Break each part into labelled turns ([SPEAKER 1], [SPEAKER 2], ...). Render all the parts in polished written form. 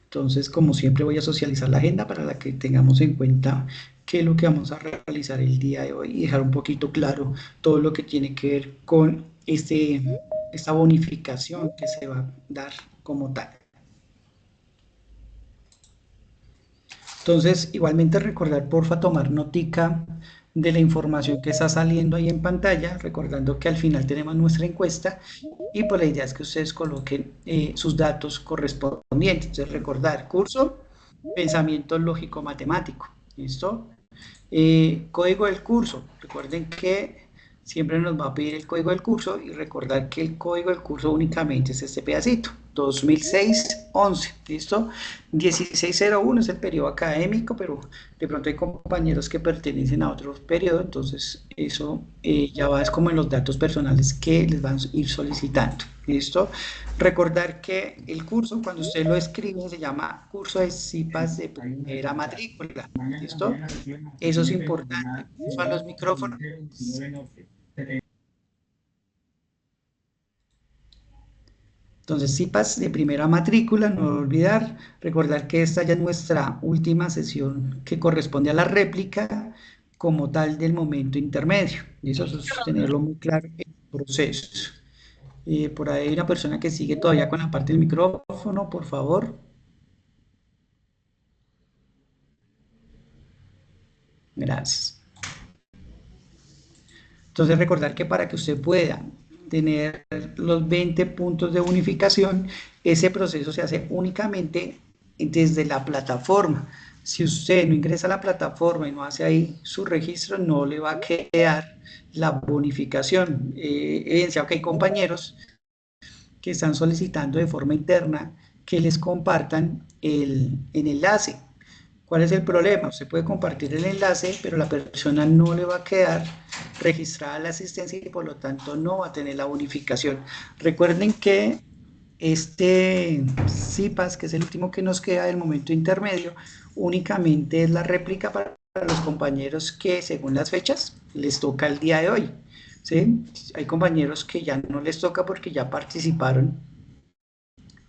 [SPEAKER 1] Entonces, como siempre, voy a socializar la agenda para la que tengamos en cuenta qué es lo que vamos a realizar el día de hoy y dejar un poquito claro todo lo que tiene que ver con esta bonificación que se va a dar como tal. Entonces, igualmente recordar, porfa, tomar notica de la información que está saliendo ahí en pantalla, recordando que al final tenemos nuestra encuesta y pues la idea es que ustedes coloquen sus datos correspondientes. Entonces, recordar, curso, pensamiento lógico matemático, ¿listo? Código del curso, recuerden que siempre nos va a pedir el código del curso y recordar que el código del curso únicamente es este pedacito, 2006-11, ¿listo? 1601 es el periodo académico, pero de pronto hay compañeros que pertenecen a otro periodo, entonces eso ya va es como en los datos personales que les van a ir solicitando, ¿listo? Recordar que el curso, cuando usted lo escribe, se llama curso de CIPAS de primera matrícula, ¿listo? Eso es importante. Uso a los micrófonos. Entonces, CIPAS de primera matrícula, no olvidar, recordar que esta ya es nuestra última sesión que corresponde a la réplica como tal del momento intermedio. Y eso es tenerlo muy claro en el proceso. Por ahí hay una persona que sigue todavía con la parte del micrófono, por favor. Gracias. Entonces recordar que para que usted pueda tener los 20 puntos de unificación, ese proceso se hace únicamente desde la plataforma. Si usted no ingresa a la plataforma y no hace ahí su registro, no le va a quedar la bonificación. Evidencia que hay compañeros que están solicitando de forma interna que les compartan el enlace. ¿Cuál es el problema? Usted puede compartir el enlace, pero la persona no le va a quedar registrada la asistencia y por lo tanto no va a tener la bonificación. Recuerden que este CIPAS, que es el último que nos queda del momento intermedio, únicamente es la réplica para los compañeros que según las fechas les toca el día de hoy. ¿Sí? Hay compañeros que ya no les toca porque ya participaron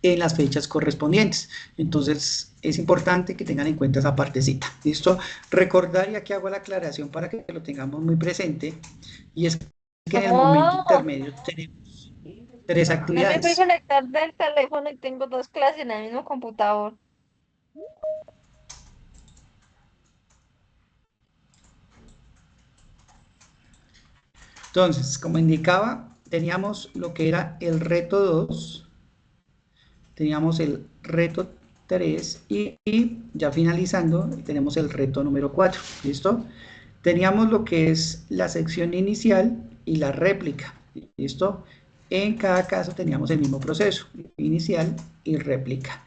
[SPEAKER 1] en las fechas correspondientes. Entonces, es importante que tengan en cuenta esa partecita. ¿Listo? Recordar, y aquí hago la aclaración para que lo tengamos muy presente, y es que en el momento
[SPEAKER 2] No,
[SPEAKER 1] intermedio tenemos tres
[SPEAKER 2] no me puedo
[SPEAKER 1] actividades.
[SPEAKER 2] conectar del teléfono y tengo dos clases en el mismo computador.
[SPEAKER 1] Entonces, como indicaba, teníamos lo que era el reto 2, teníamos el reto 3 y ya finalizando tenemos el reto número 4. ¿Listo? Teníamos lo que es la sección inicial y la réplica. ¿Listo? En cada caso teníamos el mismo proceso, inicial y réplica.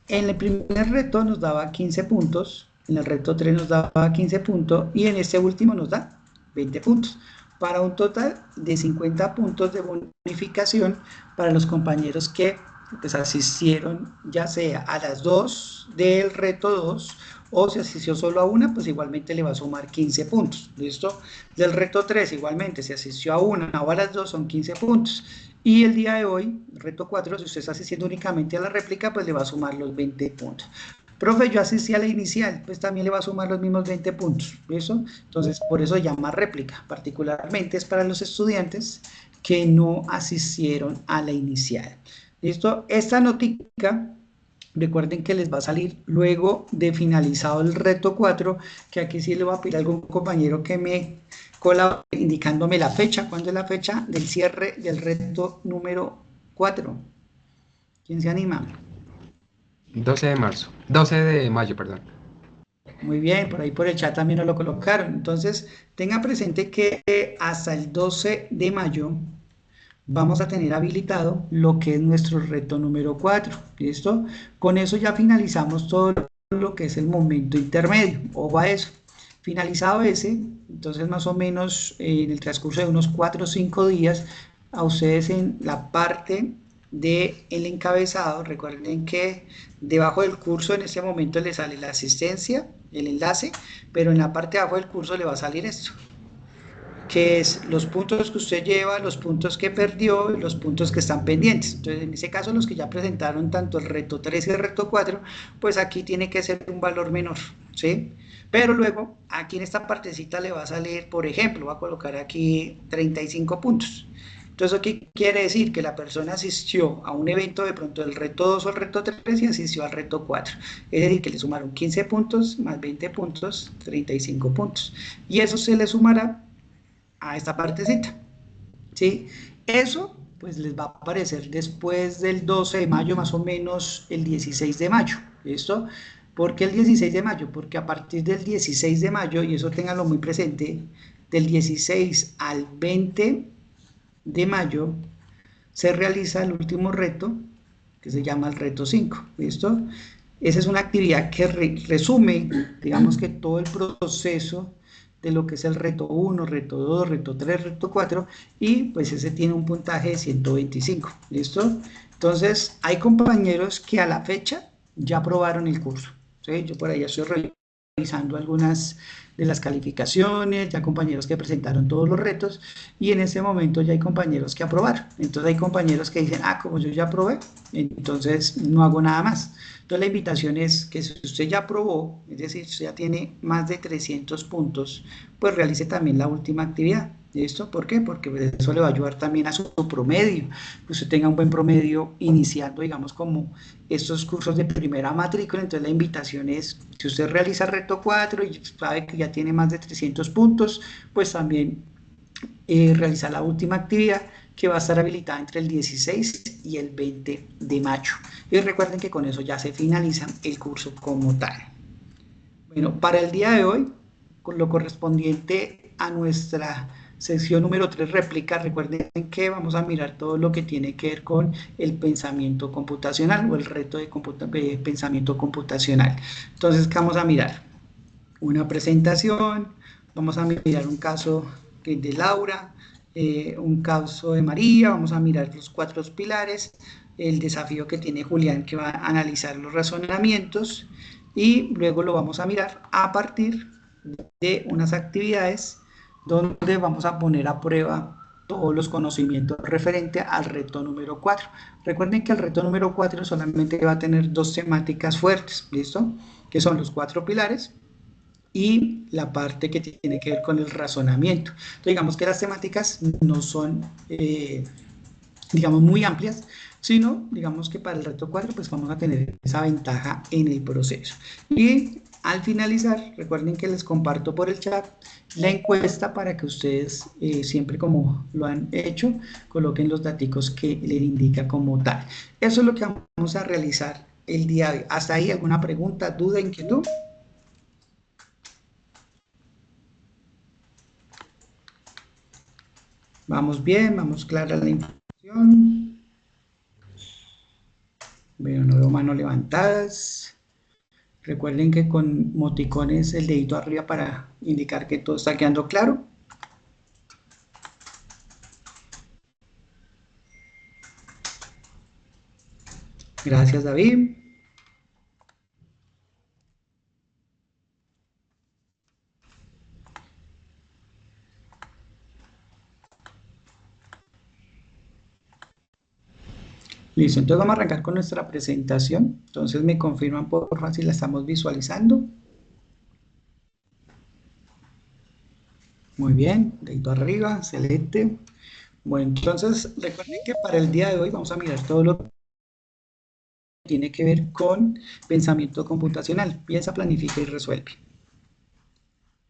[SPEAKER 1] En el primer reto nos daba 15 puntos, en el reto 3 nos daba 15 puntos y en este último nos da 20 puntos, para un total de 50 puntos de bonificación para los compañeros que pues, asistieron ya sea a las dos del reto 2 o si asistió solo a una, pues igualmente le va a sumar 15 puntos, ¿listo? Del reto 3 igualmente, si asistió a una o a las dos son 15 puntos. Y el día de hoy, reto 4, si usted está asistiendo únicamente a la réplica, pues le va a sumar los 20 puntos. Profe, yo asistí a la inicial, pues también le va a sumar los mismos 20 puntos, ¿listo? Entonces, por eso se llama réplica. Particularmente es para los estudiantes que no asistieron a la inicial. ¿Listo? Esta notica, recuerden que les va a salir luego de finalizado el reto 4, que aquí sí le voy a pedir a algún compañero que me colabore indicándome la fecha, cuándo es la fecha del cierre del reto número 4. ¿Quién se anima?
[SPEAKER 3] 12 de marzo. 12 de mayo, perdón.
[SPEAKER 1] Muy bien, por ahí por el chat también nos lo colocaron. Entonces, tenga presente que hasta el 12 de mayo vamos a tener habilitado lo que es nuestro reto número 4. ¿Listo? Con eso ya finalizamos todo lo que es el momento intermedio. Ojo a eso. Finalizado ese, entonces más o menos en el transcurso de unos 4 o 5 días, a ustedes en la parte del encabezado, recuerden que debajo del curso en este momento le sale la asistencia, el enlace, pero en la parte de abajo del curso le va a salir esto, que es los puntos que usted lleva, los puntos que perdió y los puntos que están pendientes. Entonces, en ese caso, los que ya presentaron tanto el reto 3 y el reto 4, pues aquí tiene que ser un valor menor, ¿sí? Pero luego, aquí en esta partecita le va a salir, por ejemplo, voy a colocar aquí 35 puntos. Entonces, ¿qué quiere decir? Que la persona asistió a un evento de pronto del reto 2 o el reto 3 y asistió al reto 4. Es decir, que le sumaron 15 puntos más 20 puntos, 35 puntos. Y eso se le sumará a esta partecita, ¿sí? Eso pues les va a aparecer después del 12 de mayo, más o menos el 16 de mayo, ¿listo? ¿Por qué el 16 de mayo? Porque a partir del 16 de mayo, y eso ténganlo muy presente, del 16 al 20 de mayo se realiza el último reto, que se llama el reto 5, ¿listo? Esa es una actividad que resume, digamos que todo el proceso de lo que es el reto 1, reto 2, reto 3, reto 4, y pues ese tiene un puntaje de 125, ¿listo? Entonces, hay compañeros que a la fecha ya aprobaron el curso, ¿sí? Yo por ahí ya estoy revisando algunas de las calificaciones, ya compañeros que presentaron todos los retos, y en ese momento ya hay compañeros que aprobaron. Entonces hay compañeros que dicen, ah, como yo ya aprobé, entonces no hago nada más. Entonces la invitación es que si usted ya aprobó, es decir, si usted ya tiene más de 300 puntos, pues realice también la última actividad. ¿Listo? ¿Por qué? Porque eso le va a ayudar también a su promedio, que usted tenga un buen promedio iniciando, digamos, como estos cursos de primera matrícula. Entonces la invitación es, si usted realiza el reto 4 y sabe que ya tiene más de 300 puntos, pues también realizar la última actividad, que va a estar habilitada entre el 16 y el 20 de mayo. Y recuerden que con eso ya se finaliza el curso como tal. Bueno, para el día de hoy, con lo correspondiente a nuestra sección número 3, réplica, recuerden que vamos a mirar todo lo que tiene que ver con el pensamiento computacional o el reto de pensamiento computacional. Entonces, ¿qué vamos a mirar? Una presentación, vamos a mirar un caso de Laura, un caso de María, vamos a mirar los 4 pilares, el desafío que tiene Julián, que va a analizar los razonamientos, y luego lo vamos a mirar a partir de unas actividades donde vamos a poner a prueba todos los conocimientos referente al reto número 4. Recuerden que el reto número 4 solamente va a tener 2 temáticas fuertes, ¿listo? Que son los 4 pilares y la parte que tiene que ver con el razonamiento. Entonces, digamos que las temáticas no son, digamos, muy amplias, sino, digamos que para el reto 4, pues vamos a tener esa ventaja en el proceso. Y al finalizar, recuerden que les comparto por el chat la encuesta para que ustedes, siempre como lo han hecho, coloquen los datos que les indica como tal. Eso es lo que vamos a realizar el día de hoy. ¿Hasta ahí alguna pregunta, duda, inquietud? Vamos bien, vamos clara la información. Bueno, no veo manos levantadas. Recuerden que con moticones el dedito arriba para indicar que todo está quedando claro. Gracias, David. Listo, entonces vamos a arrancar con nuestra presentación. Entonces me confirman por favor si la estamos visualizando. Muy bien, dedito arriba, excelente. Bueno, entonces recuerden que para el día de hoy vamos a mirar todo lo que tiene que ver con pensamiento computacional. Piensa, planifica y resuelve.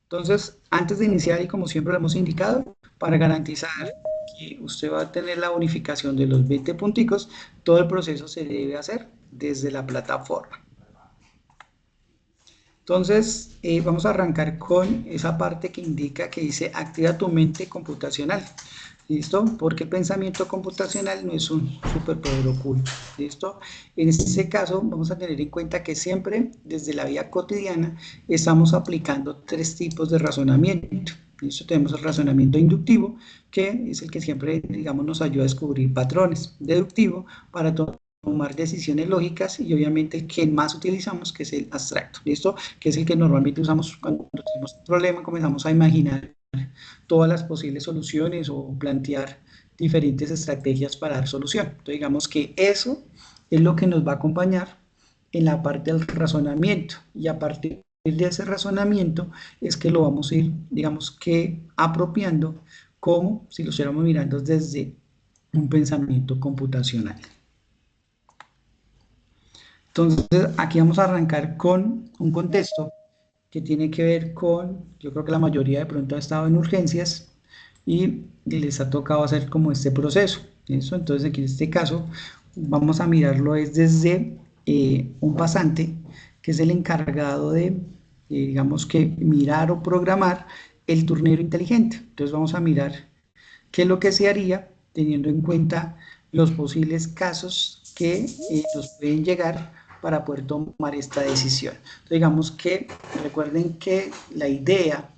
[SPEAKER 1] Entonces, antes de iniciar, y como siempre lo hemos indicado, para garantizar que usted va a tener la bonificación de los 20 punticos, todo el proceso se debe hacer desde la plataforma. Entonces, vamos a arrancar con esa parte que indica que dice activa tu mente computacional. ¿Listo? Porque el pensamiento computacional no es un superpoder oculto. ¿Listo? En este caso, vamos a tener en cuenta que siempre, desde la vida cotidiana, estamos aplicando 3 tipos de razonamiento. ¿Listo? Tenemos el razonamiento inductivo, que es el que siempre, digamos, nos ayuda a descubrir patrones. Deductivo, para tomar decisiones lógicas, y obviamente el que más utilizamos, que es el abstracto, ¿listo? Que es el que normalmente usamos cuando tenemos un problema, comenzamos a imaginar todas las posibles soluciones o plantear diferentes estrategias para dar solución. Entonces digamos que eso es lo que nos va a acompañar en la parte del razonamiento, y a partir de ese razonamiento es que lo vamos a ir, digamos que apropiando, como si lo estuviéramos mirando desde un pensamiento computacional. Entonces aquí vamos a arrancar con un contexto que tiene que ver con, yo creo que la mayoría de pronto ha estado en urgencias y les ha tocado hacer como este proceso. ¿Eso? Entonces aquí en este caso vamos a mirarlo es desde un pasante que es el encargado de, digamos que mirar o programar el turnero inteligente. Entonces vamos a mirar qué es lo que se haría teniendo en cuenta los posibles casos que nos pueden llegar para poder tomar esta decisión. Entonces, digamos que recuerden que la idea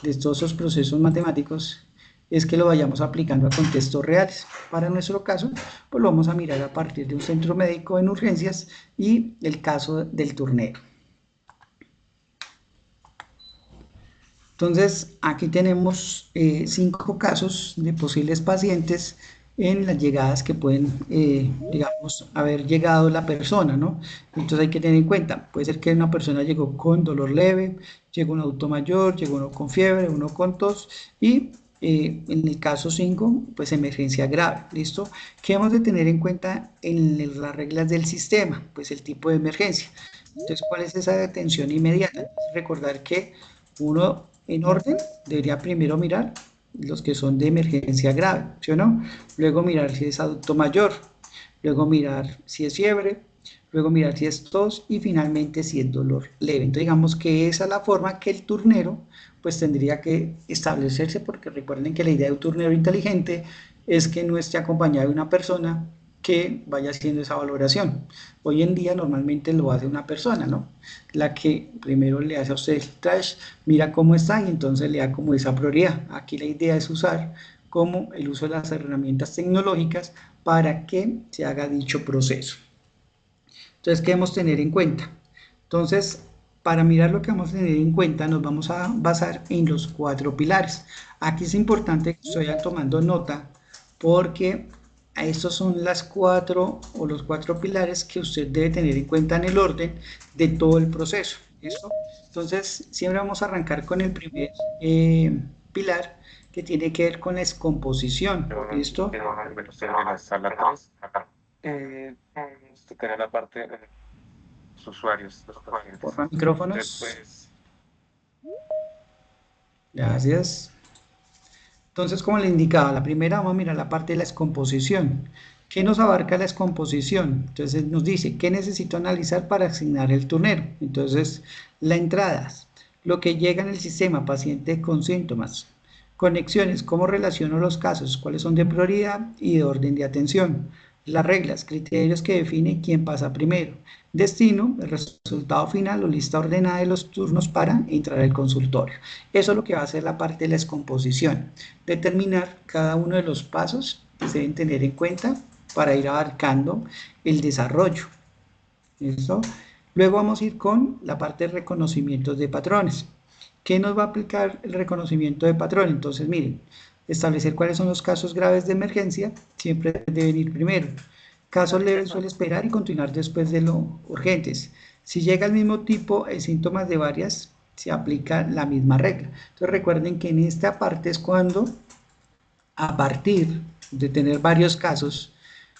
[SPEAKER 1] de todos esos procesos matemáticos es que lo vayamos aplicando a contextos reales. Para nuestro caso, pues lo vamos a mirar a partir de un centro médico en urgencias y el caso del turnero. Entonces, aquí tenemos 5 casos de posibles pacientes en las llegadas que pueden, digamos, haber llegado la persona, ¿no? Entonces hay que tener en cuenta, puede ser que una persona llegó con dolor leve, llegó un adulto mayor, llegó uno con fiebre, uno con tos y en el caso 5, pues emergencia grave, ¿listo? ¿Qué hemos de tener en cuenta en las reglas del sistema? Pues el tipo de emergencia. Entonces, ¿cuál es esa atención inmediata? Recordar que uno en orden debería primero mirar los que son de emergencia grave, ¿sí o no? Luego mirar si es adulto mayor, luego mirar si es fiebre, luego mirar si es tos y finalmente si es dolor leve. Entonces digamos que esa es la forma que el turnero pues tendría que establecerse, porque recuerden que la idea de un turnero inteligente es que no esté acompañado de una persona que vaya haciendo esa valoración. Hoy en día normalmente lo hace una persona, ¿no? La que primero le hace a usted el trash, mira cómo está y entonces le da como esa prioridad. Aquí la idea es usar como el uso de las herramientas tecnológicas para que se haga dicho proceso. Entonces, ¿qué debemos tener en cuenta? Entonces, para mirar lo que vamos a tener en cuenta, nos vamos a basar en los 4 pilares. Aquí es importante que estoy tomando nota porque estos son las 4 o los 4 pilares que usted debe tener en cuenta en el orden de todo el proceso. ¿Listo? Entonces, siempre vamos a arrancar con el primer pilar que tiene que ver con la descomposición. ¿Listo?
[SPEAKER 4] La sala 3, acá. Tener la parte de los usuarios, los pacientes.
[SPEAKER 1] Porfa, micrófonos.
[SPEAKER 4] Después,
[SPEAKER 1] Gracias. Entonces, como le indicaba, la primera vamos a mirar la parte de la descomposición. ¿Qué nos abarca la descomposición? Entonces nos dice, ¿qué necesito analizar para asignar el turnero? Entonces, la entrada, lo que llega en el sistema, paciente con síntomas. Conexiones, cómo relaciono los casos, cuáles son de prioridad y de orden de atención. Las reglas, criterios que definen quién pasa primero. Destino, el resultado final o lista ordenada de los turnos para entrar al consultorio. Eso es lo que va a hacer la parte de la descomposición. Determinar cada uno de los pasos que se deben tener en cuenta para ir abarcando el desarrollo. ¿Listo? Luego vamos a ir con la parte de reconocimientos de patrones. ¿Qué nos va a aplicar el reconocimiento de patrón? Entonces, miren, establecer cuáles son los casos graves de emergencia, siempre deben ir primero. Casos leves suele esperar y continuar después de lo urgentes. Si llega al mismo tipo de síntomas de varias, se aplica la misma regla. Entonces recuerden que en esta parte es cuando, a partir de tener varios casos,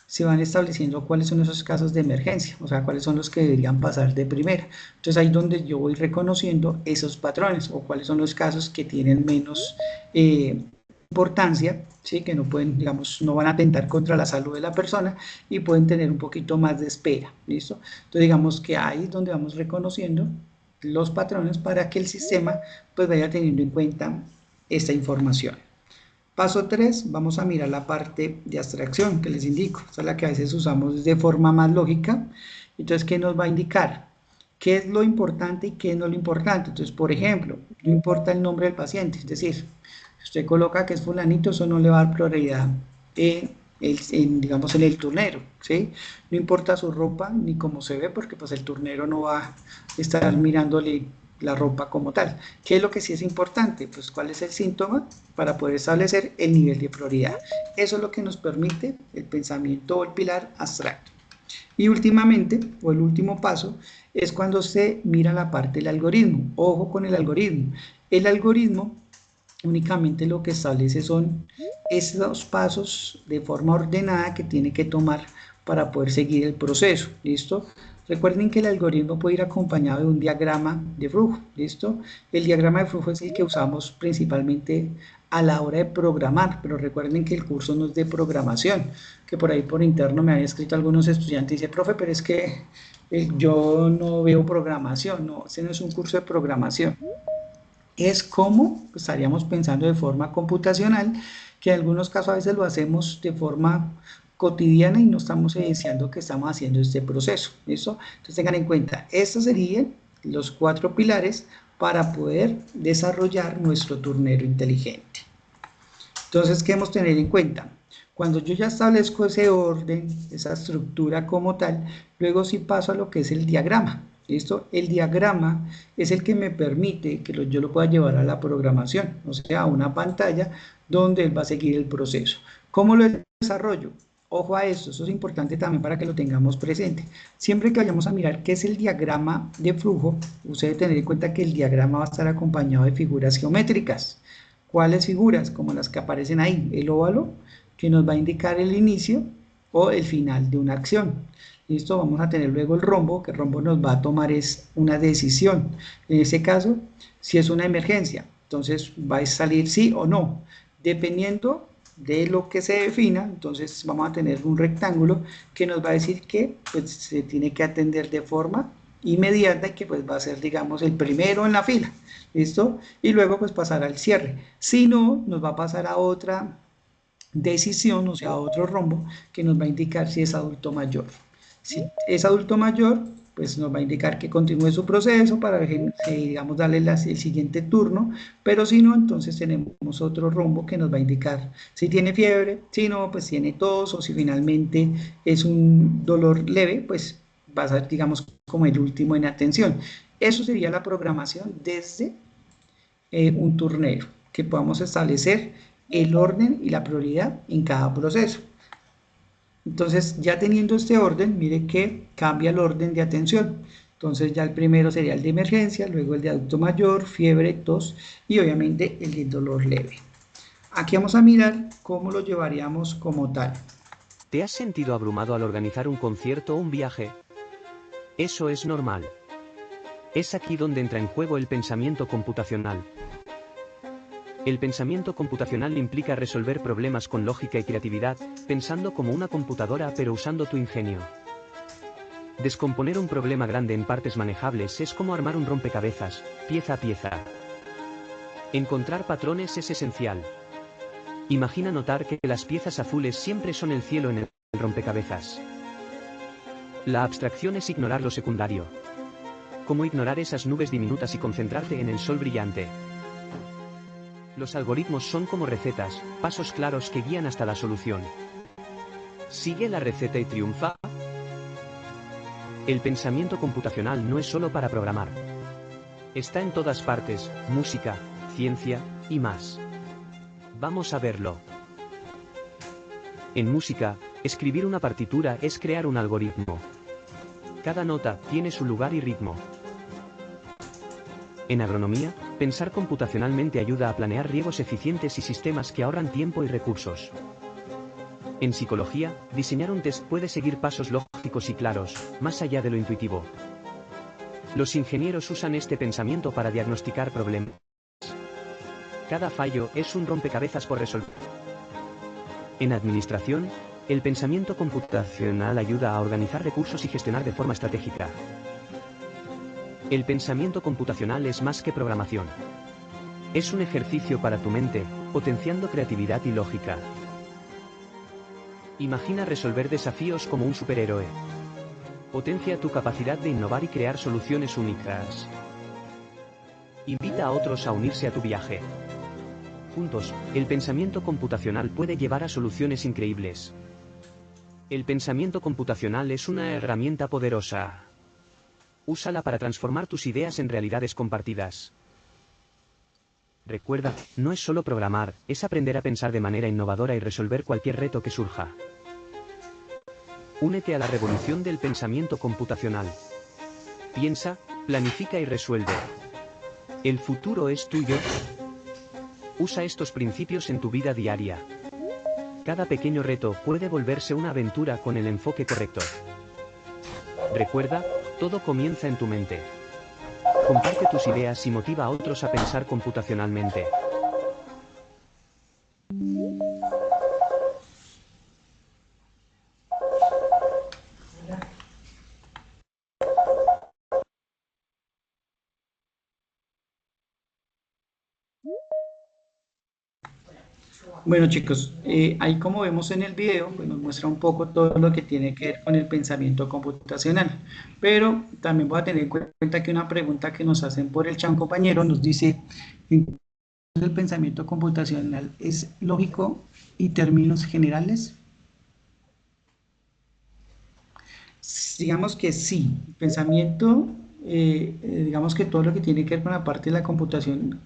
[SPEAKER 1] se van estableciendo cuáles son esos casos de emergencia, o sea, cuáles son los que deberían pasar de primera. Entonces ahí es donde yo voy reconociendo esos patrones o cuáles son los casos que tienen menos importancia, ¿sí? Que no pueden, digamos, no van a atentar contra la salud de la persona y pueden tener un poquito más de espera, ¿listo? Entonces digamos que ahí es donde vamos reconociendo los patrones para que el sistema pues vaya teniendo en cuenta esta información. Paso 3, vamos a mirar la parte de abstracción que les indico. Esta es la que a veces usamos de forma más lógica. Entonces, ¿qué nos va a indicar? ¿Qué es lo importante y qué no es lo importante? Entonces, por ejemplo, no importa el nombre del paciente. Es decir, si usted coloca que es fulanito, eso no le va a dar prioridad digamos, en el turnero, ¿sí? No importa su ropa ni cómo se ve, porque pues el turnero no va a estar mirándole la ropa como tal. ¿Qué es lo que sí es importante? Pues cuál es el síntoma para poder establecer el nivel de prioridad. Eso es lo que nos permite el pensamiento o el pilar abstracto. Y últimamente, o el último paso, es cuando se mira la parte del algoritmo. Ojo con el algoritmo. El algoritmo únicamente lo que establece son esos pasos de forma ordenada que tiene que tomar para poder seguir el proceso, ¿listo? Recuerden que el algoritmo puede ir acompañado de un diagrama de flujo, ¿listo? El diagrama de flujo es el que usamos principalmente a la hora de programar, pero recuerden que el curso no es de programación, que por ahí por interno me habían escrito algunos estudiantes y dice, profe, pero es que yo no veo programación, no, ese no es un curso de programación. Es como estaríamos pensando de forma computacional, que en algunos casos a veces lo hacemos de forma cotidiana y no estamos evidenciando que estamos haciendo este proceso. ¿Listo? Entonces tengan en cuenta, estos serían los 4 pilares para poder desarrollar nuestro turnero inteligente. Entonces, ¿qué hemos de tener en cuenta? Cuando yo ya establezco ese orden, esa estructura como tal, luego sí paso a lo que es el diagrama. ¿Listo? El diagrama es el que me permite que yo lo pueda llevar a la programación, o sea, a una pantalla donde él va a seguir el proceso. ¿Cómo lo desarrollo? Ojo a esto, eso es importante también para que lo tengamos presente. Siempre que vayamos a mirar qué es el diagrama de flujo, usted debe tener en cuenta que el diagrama va a estar acompañado de figuras geométricas. ¿Cuáles figuras? Como las que aparecen ahí, el óvalo, que nos va a indicar el inicio o el final de una acción. ¿Listo? Vamos a tener luego el rombo, que el rombo nos va a tomar es una decisión. En ese caso, si es una emergencia, entonces va a salir sí o no. Dependiendo de lo que se defina, entonces vamos a tener un rectángulo que nos va a decir que pues, se tiene que atender de forma inmediata y que pues va a ser, digamos, el primero en la fila. ¿Listo? Y luego pues pasar al cierre. Si no, nos va a pasar a otra decisión, o sea, a otro rombo que nos va a indicar si es adulto mayor. Si es adulto mayor, pues nos va a indicar que continúe su proceso para, digamos, darle el siguiente turno, pero si no, entonces tenemos otro rombo que nos va a indicar si tiene fiebre, si no, pues tiene tos, o si finalmente es un dolor leve, pues va a ser, digamos, como el último en atención. Eso sería la programación desde un turnero, que podamos establecer el orden y la prioridad en cada proceso. Entonces, ya teniendo este orden, mire que cambia el orden de atención. Entonces, ya el primero sería el de emergencia, luego el de adulto mayor, fiebre, tos y obviamente el de dolor leve. Aquí vamos a mirar cómo lo llevaríamos como tal.
[SPEAKER 5] ¿Te has sentido abrumado al organizar un concierto o un viaje? Eso es normal. Es aquí donde entra en juego el pensamiento computacional. El pensamiento computacional implica resolver problemas con lógica y creatividad, pensando como una computadora pero usando tu ingenio. Descomponer un problema grande en partes manejables es como armar un rompecabezas, pieza a pieza. Encontrar patrones es esencial. Imagina notar que las piezas azules siempre son el cielo en el rompecabezas. La abstracción es ignorar lo secundario. Como ignorar esas nubes diminutas y concentrarte en el sol brillante. Los algoritmos son como recetas, pasos claros que guían hasta la solución. ¿Sigue la receta y triunfa? El pensamiento computacional no es solo para programar. Está en todas partes, música, ciencia, y más. Vamos a verlo. En música, escribir una partitura es crear un algoritmo. Cada nota tiene su lugar y ritmo. En agronomía, pensar computacionalmente ayuda a planear riegos eficientes y sistemas que ahorran tiempo y recursos. En psicología, diseñar un test puede seguir pasos lógicos y claros, más allá de lo intuitivo. Los ingenieros usan este pensamiento para diagnosticar problemas. Cada fallo es un rompecabezas por resolver. En administración, el pensamiento computacional ayuda a organizar recursos y gestionar de forma estratégica. El pensamiento computacional es más que programación. Es un ejercicio para tu mente, potenciando creatividad y lógica. Imagina resolver desafíos como un superhéroe. Potencia tu capacidad de innovar y crear soluciones únicas. Invita a otros a unirse a tu viaje. Juntos, el pensamiento computacional puede llevar a soluciones increíbles. El pensamiento computacional es una herramienta poderosa. Úsala para transformar tus ideas en realidades compartidas. Recuerda, no es solo programar, es aprender a pensar de manera innovadora y resolver cualquier reto que surja. Únete a la revolución del pensamiento computacional. Piensa, planifica y resuelve. El futuro es tuyo. Usa estos principios en tu vida diaria. Cada pequeño reto puede volverse una aventura con el enfoque correcto. Recuerda, todo comienza en tu mente. Comparte tus ideas y motiva a otros a pensar computacionalmente.
[SPEAKER 1] Bueno chicos, ahí como vemos en el video, pues nos muestra un poco todo lo que tiene que ver con el pensamiento computacional. Pero también voy a tener en cuenta que una pregunta que nos hacen por el chat compañero nos dice, ¿entonces el pensamiento computacional es lógico y términos generales? Digamos que sí, pensamiento, digamos que todo lo que tiene que ver con la parte de la computación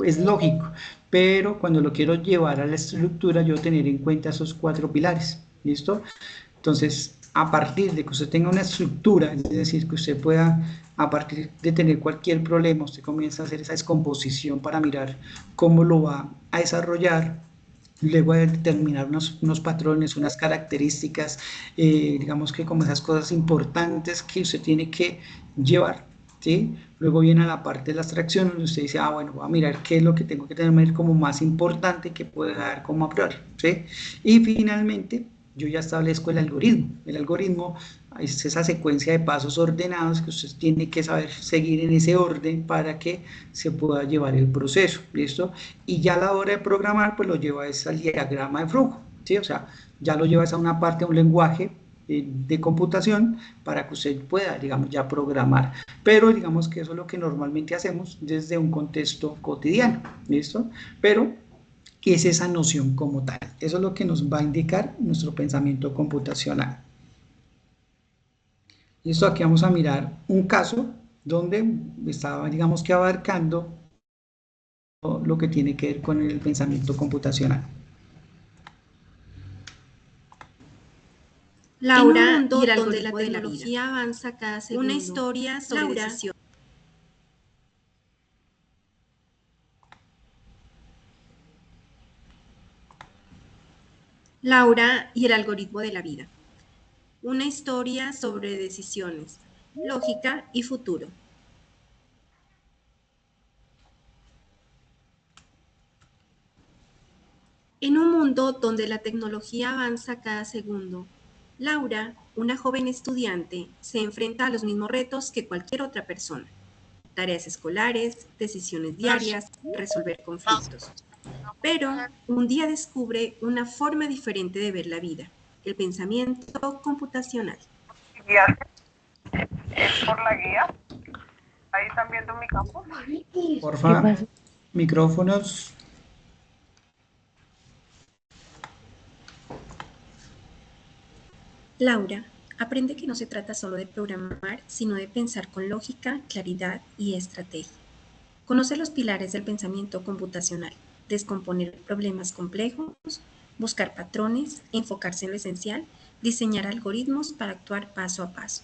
[SPEAKER 1] es lógico, pero cuando lo quiero llevar a la estructura, yo tener en cuenta esos 4 pilares, ¿listo? Entonces, a partir de que usted tenga una estructura, es decir, que usted pueda, a partir de tener cualquier problema, usted comienza a hacer esa descomposición para mirar cómo lo va a desarrollar, luego de determinar unos patrones, unas características, digamos que como esas cosas importantes que usted tiene que llevar, ¿sí? Luego viene la parte de la abstracción, donde usted dice, bueno, voy a mirar qué es lo que tengo que tener como más importante que puede dar como a priori, ¿sí? Y finalmente, yo ya establezco el algoritmo. El algoritmo es esa secuencia de pasos ordenados que usted tiene que saber seguir en ese orden para que se pueda llevar el proceso, ¿listo? Y ya a la hora de programar, pues lo lleva al diagrama de flujo, ¿sí? O sea, ya lo llevas a una parte, a un lenguaje de computación para que usted pueda, digamos, ya programar. Pero digamos que eso es lo que normalmente hacemos desde un contexto cotidiano, ¿listo? Pero es esa noción como tal. Eso es lo que nos va a indicar nuestro pensamiento computacional. Listo, aquí vamos a mirar un caso donde estaba, digamos que abarcando lo que tiene que ver con el pensamiento computacional.
[SPEAKER 6] Laura, en un mundo donde la tecnología avanza cada segundo. Una historia sobre decisión. Laura y el algoritmo de la vida. Una historia sobre decisiones, lógica y futuro. En un mundo donde la tecnología avanza cada segundo, Laura, una joven estudiante, se enfrenta a los mismos retos que cualquier otra persona. Tareas escolares, decisiones diarias, resolver conflictos. Pero un día descubre una forma diferente de ver la vida, el pensamiento computacional.
[SPEAKER 7] Guía es por la guía. Ahí están viendo mi campo.
[SPEAKER 1] Por favor, micrófonos.
[SPEAKER 6] Laura aprende que no se trata solo de programar, sino de pensar con lógica, claridad y estrategia. Conoce los pilares del pensamiento computacional, descomponer problemas complejos, buscar patrones, enfocarse en lo esencial, diseñar algoritmos para actuar paso a paso.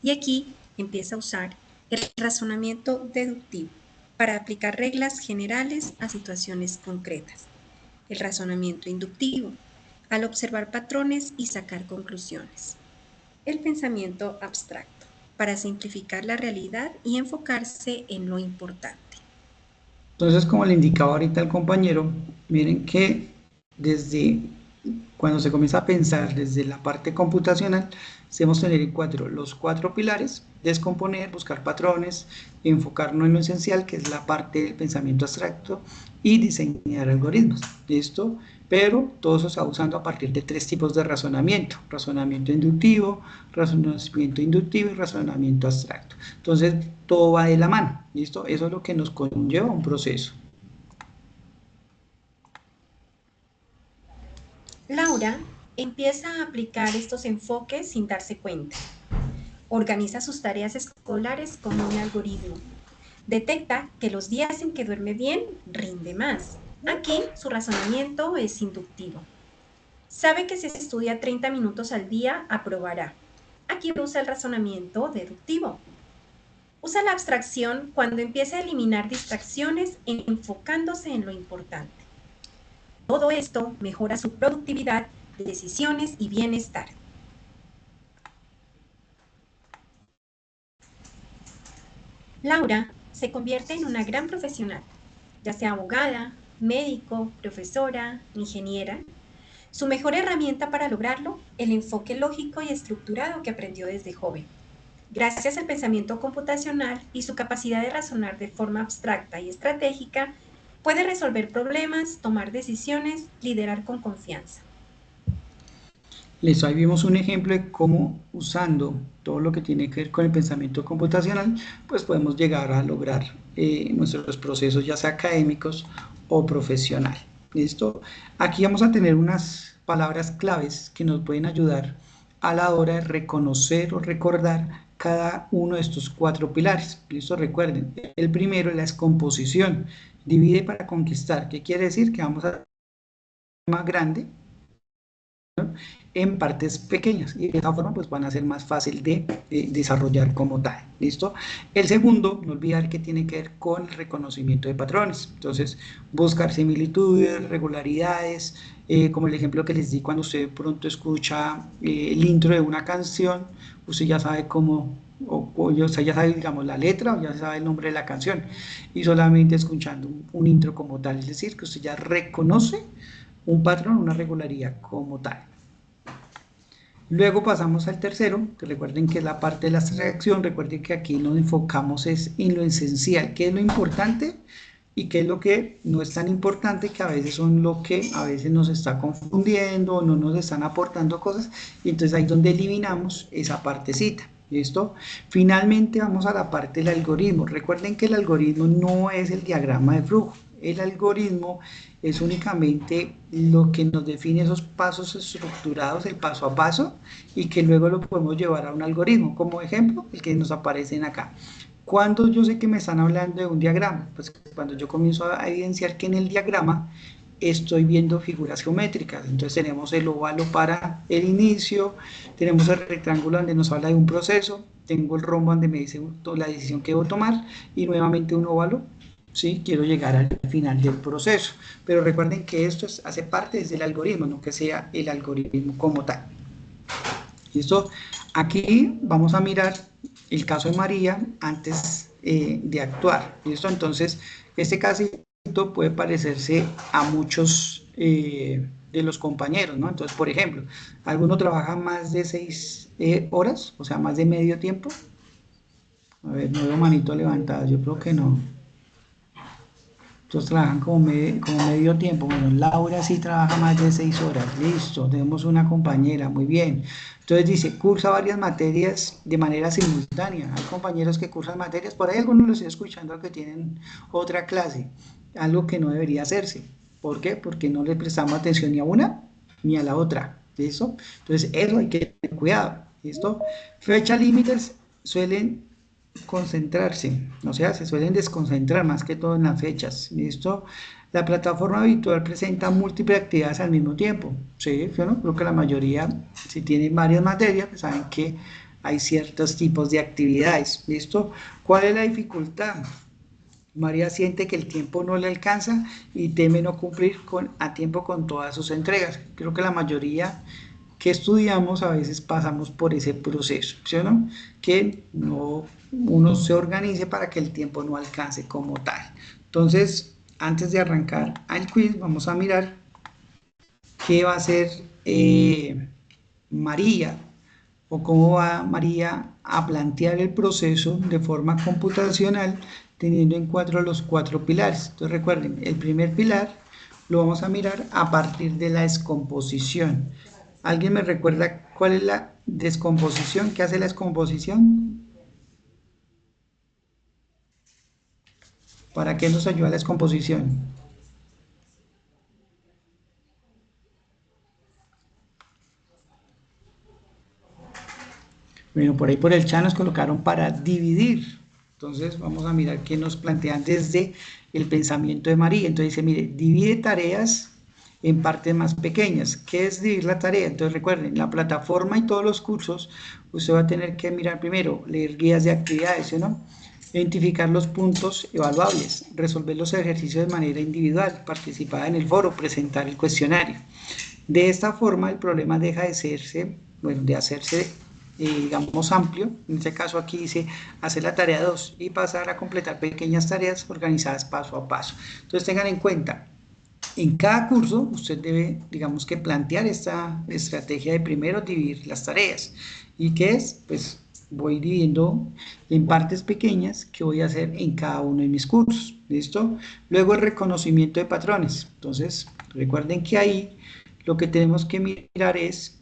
[SPEAKER 6] Y aquí empieza a usar el razonamiento deductivo para aplicar reglas generales a situaciones concretas. El razonamiento inductivo, al observar patrones y sacar conclusiones. El pensamiento abstracto, para simplificar la realidad y enfocarse en lo importante.
[SPEAKER 1] Entonces, como le indicaba ahorita el compañero, miren que desde cuando se comienza a pensar desde la parte computacional, debemos tener en cuenta los 4 pilares: descomponer, buscar patrones, enfocarnos en lo esencial, que es la parte del pensamiento abstracto, y diseñar algoritmos. ¿Listo? Pero todo eso se va usando a partir de 3 tipos de razonamiento: razonamiento inductivo, razonamiento inductivo y razonamiento abstracto. Entonces, todo va de la mano. ¿Listo? Eso es lo que nos conlleva un proceso.
[SPEAKER 6] Laura empieza a aplicar estos enfoques sin darse cuenta. Organiza sus tareas escolares como un algoritmo. Detecta que los días en que duerme bien, rinde más. Aquí su razonamiento es inductivo. Sabe que si estudia 30 minutos al día, aprobará. Aquí usa el razonamiento deductivo. Usa la abstracción cuando empieza a eliminar distracciones enfocándose en lo importante. Todo esto mejora su productividad, decisiones y bienestar. Laura se convierte en una gran profesional, ya sea abogada, médico, profesora, ingeniera. Su mejor herramienta para lograrlo, el enfoque lógico y estructurado que aprendió desde joven. Gracias al pensamiento computacional y su capacidad de razonar de forma abstracta y estratégica, puede resolver problemas, tomar decisiones, liderar con confianza.
[SPEAKER 1] Listo, ahí vimos un ejemplo de cómo usando todo lo que tiene que ver con el pensamiento computacional, pues podemos llegar a lograr nuestros procesos ya sea académicos o profesional. ¿Listo? Aquí vamos a tener unas palabras claves que nos pueden ayudar a la hora de reconocer o recordar cada uno de estos 4 pilares. ¿Listo? Recuerden, el primero es la descomposición. Divide para conquistar. ¿Qué quiere decir? Que vamos a más grande en partes pequeñas y de esta forma pues van a ser más fácil de desarrollar como tal. ¿Listo? El segundo, no olvidar que tiene que ver con el reconocimiento de patrones. Entonces, buscar similitudes, regularidades, como el ejemplo que les di cuando usted de pronto escucha el intro de una canción, usted ya sabe cómo, o sea, ya sabe, digamos, la letra o ya sabe el nombre de la canción y solamente escuchando un intro como tal, es decir, que usted ya reconoce un patrón, una regularidad como tal. Luego pasamos al tercero, que recuerden que es la parte de la abstracción. Recuerden que aquí nos enfocamos es en lo esencial, qué es lo importante y qué es lo que no es tan importante, que a veces son lo que a veces nos está confundiendo o no nos están aportando cosas, y entonces ahí es donde eliminamos esa partecita. ¿Listo? Finalmente vamos a la parte del algoritmo. Recuerden que el algoritmo no es el diagrama de flujo. El algoritmo es únicamente lo que nos define esos pasos estructurados, el paso a paso, y que luego lo podemos llevar a un algoritmo. Como ejemplo, el que nos aparecen acá. ¿Cuándo yo sé que me están hablando de un diagrama? Pues cuando yo comienzo a evidenciar que en el diagrama estoy viendo figuras geométricas. Entonces tenemos el óvalo para el inicio, tenemos el rectángulo donde nos habla de un proceso, tengo el rombo donde me dice la decisión que debo tomar y nuevamente un óvalo. ¿Sí? Quiero llegar al final del proceso, pero recuerden que esto hace parte del algoritmo, no que sea el algoritmo como tal. ¿Listo? Aquí vamos a mirar el caso de María antes de actuar. ¿Listo? Entonces, este casito puede parecerse a muchos de los compañeros, ¿no? Entonces, por ejemplo, ¿alguno trabaja más de 6 horas? O sea, más de medio tiempo. A ver, no veo manito levantada, yo creo que no. Entonces trabajan como medio tiempo. Bueno, Laura sí trabaja más de 6 horas. Listo, tenemos una compañera, muy bien. Entonces dice, cursa varias materias de manera simultánea. Hay compañeros que cursan materias, por ahí algunos los estoy escuchando que tienen otra clase, algo que no debería hacerse. ¿Por qué? Porque no le prestamos atención ni a una ni a la otra. ¿Listo? Entonces eso hay que tener cuidado. ¿Listo? Fecha límites suelen concentrarse, o sea, se suelen desconcentrar más que todo en las fechas. ¿Listo? La plataforma habitual presenta múltiples actividades al mismo tiempo. Sí, yo no creo que la mayoría, si tienen varias materias, pues saben que hay ciertos tipos de actividades. ¿Listo? ¿Cuál es la dificultad? María siente que el tiempo no le alcanza y teme no cumplir a tiempo con todas sus entregas. Creo que la mayoría que estudiamos a veces pasamos por ese proceso, ¿sí o no? Que no, uno se organice para que el tiempo no alcance como tal. Entonces, antes de arrancar al quiz, vamos a mirar qué va a hacer María o cómo va María a plantear el proceso de forma computacional teniendo en cuenta los 4 pilares. Entonces recuerden, el primer pilar lo vamos a mirar a partir de la descomposición. ¿Alguien me recuerda cuál es la descomposición? ¿Qué hace la descomposición? ¿Para qué nos ayuda la descomposición? Bueno, por ahí por el chat nos colocaron para dividir. Entonces vamos a mirar qué nos plantean desde el pensamiento de María. Entonces dice, mire, divide tareas en partes más pequeñas. ¿Qué es dividir la tarea? Entonces recuerden, la plataforma y todos los cursos, usted va a tener que mirar primero, leer guías de actividades, ¿sí o no? Identificar los puntos evaluables, resolver los ejercicios de manera individual, participar en el foro, presentar el cuestionario. De esta forma, el problema deja de hacerse, bueno, de hacerse, digamos, amplio. En este caso aquí dice hacer la tarea 2 y pasar a completar pequeñas tareas organizadas paso a paso. Entonces tengan en cuenta, en cada curso usted debe, digamos que plantear esta estrategia de primero dividir las tareas. ¿Y qué es? Pues voy dividiendo en partes pequeñas que voy a hacer en cada uno de mis cursos. ¿Listo? Luego el reconocimiento de patrones. Entonces, recuerden que ahí lo que tenemos que mirar es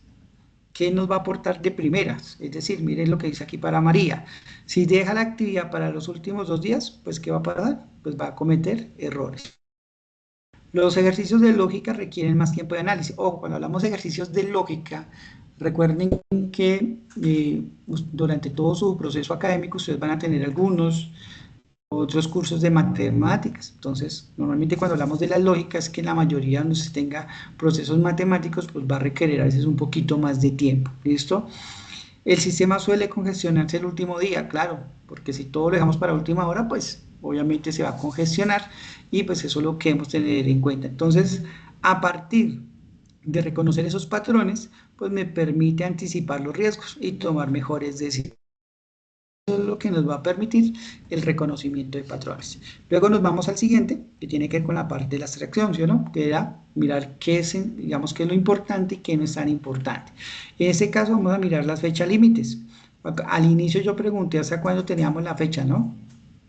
[SPEAKER 1] qué nos va a aportar de primeras. Es decir, miren lo que dice aquí para María. Si deja la actividad para los últimos 2 días, pues ¿qué va a pasar? Pues va a cometer errores. Los ejercicios de lógica requieren más tiempo de análisis. Ojo, cuando hablamos de ejercicios de lógica, recuerden que durante todo su proceso académico ustedes van a tener algunos otros cursos de matemáticas. Entonces, normalmente cuando hablamos de la lógica es que en la mayoría donde se tenga procesos matemáticos, pues va a requerir a veces un poquito más de tiempo. ¿Listo? El sistema suele congestionarse el último día, claro, porque si todo lo dejamos para última hora, pues obviamente se va a congestionar y pues eso es lo que debemos tener en cuenta. Entonces, a partir de reconocer esos patrones, pues me permite anticipar los riesgos y tomar mejores decisiones. Eso es lo que nos va a permitir el reconocimiento de patrones. Luego nos vamos al siguiente, que tiene que ver con la parte de la abstracción, ¿sí o no? Que era mirar qué es, digamos, qué es lo importante y qué no es tan importante. En este caso vamos a mirar las fechas límites. Al inicio yo pregunté hasta cuándo teníamos la fecha, ¿no?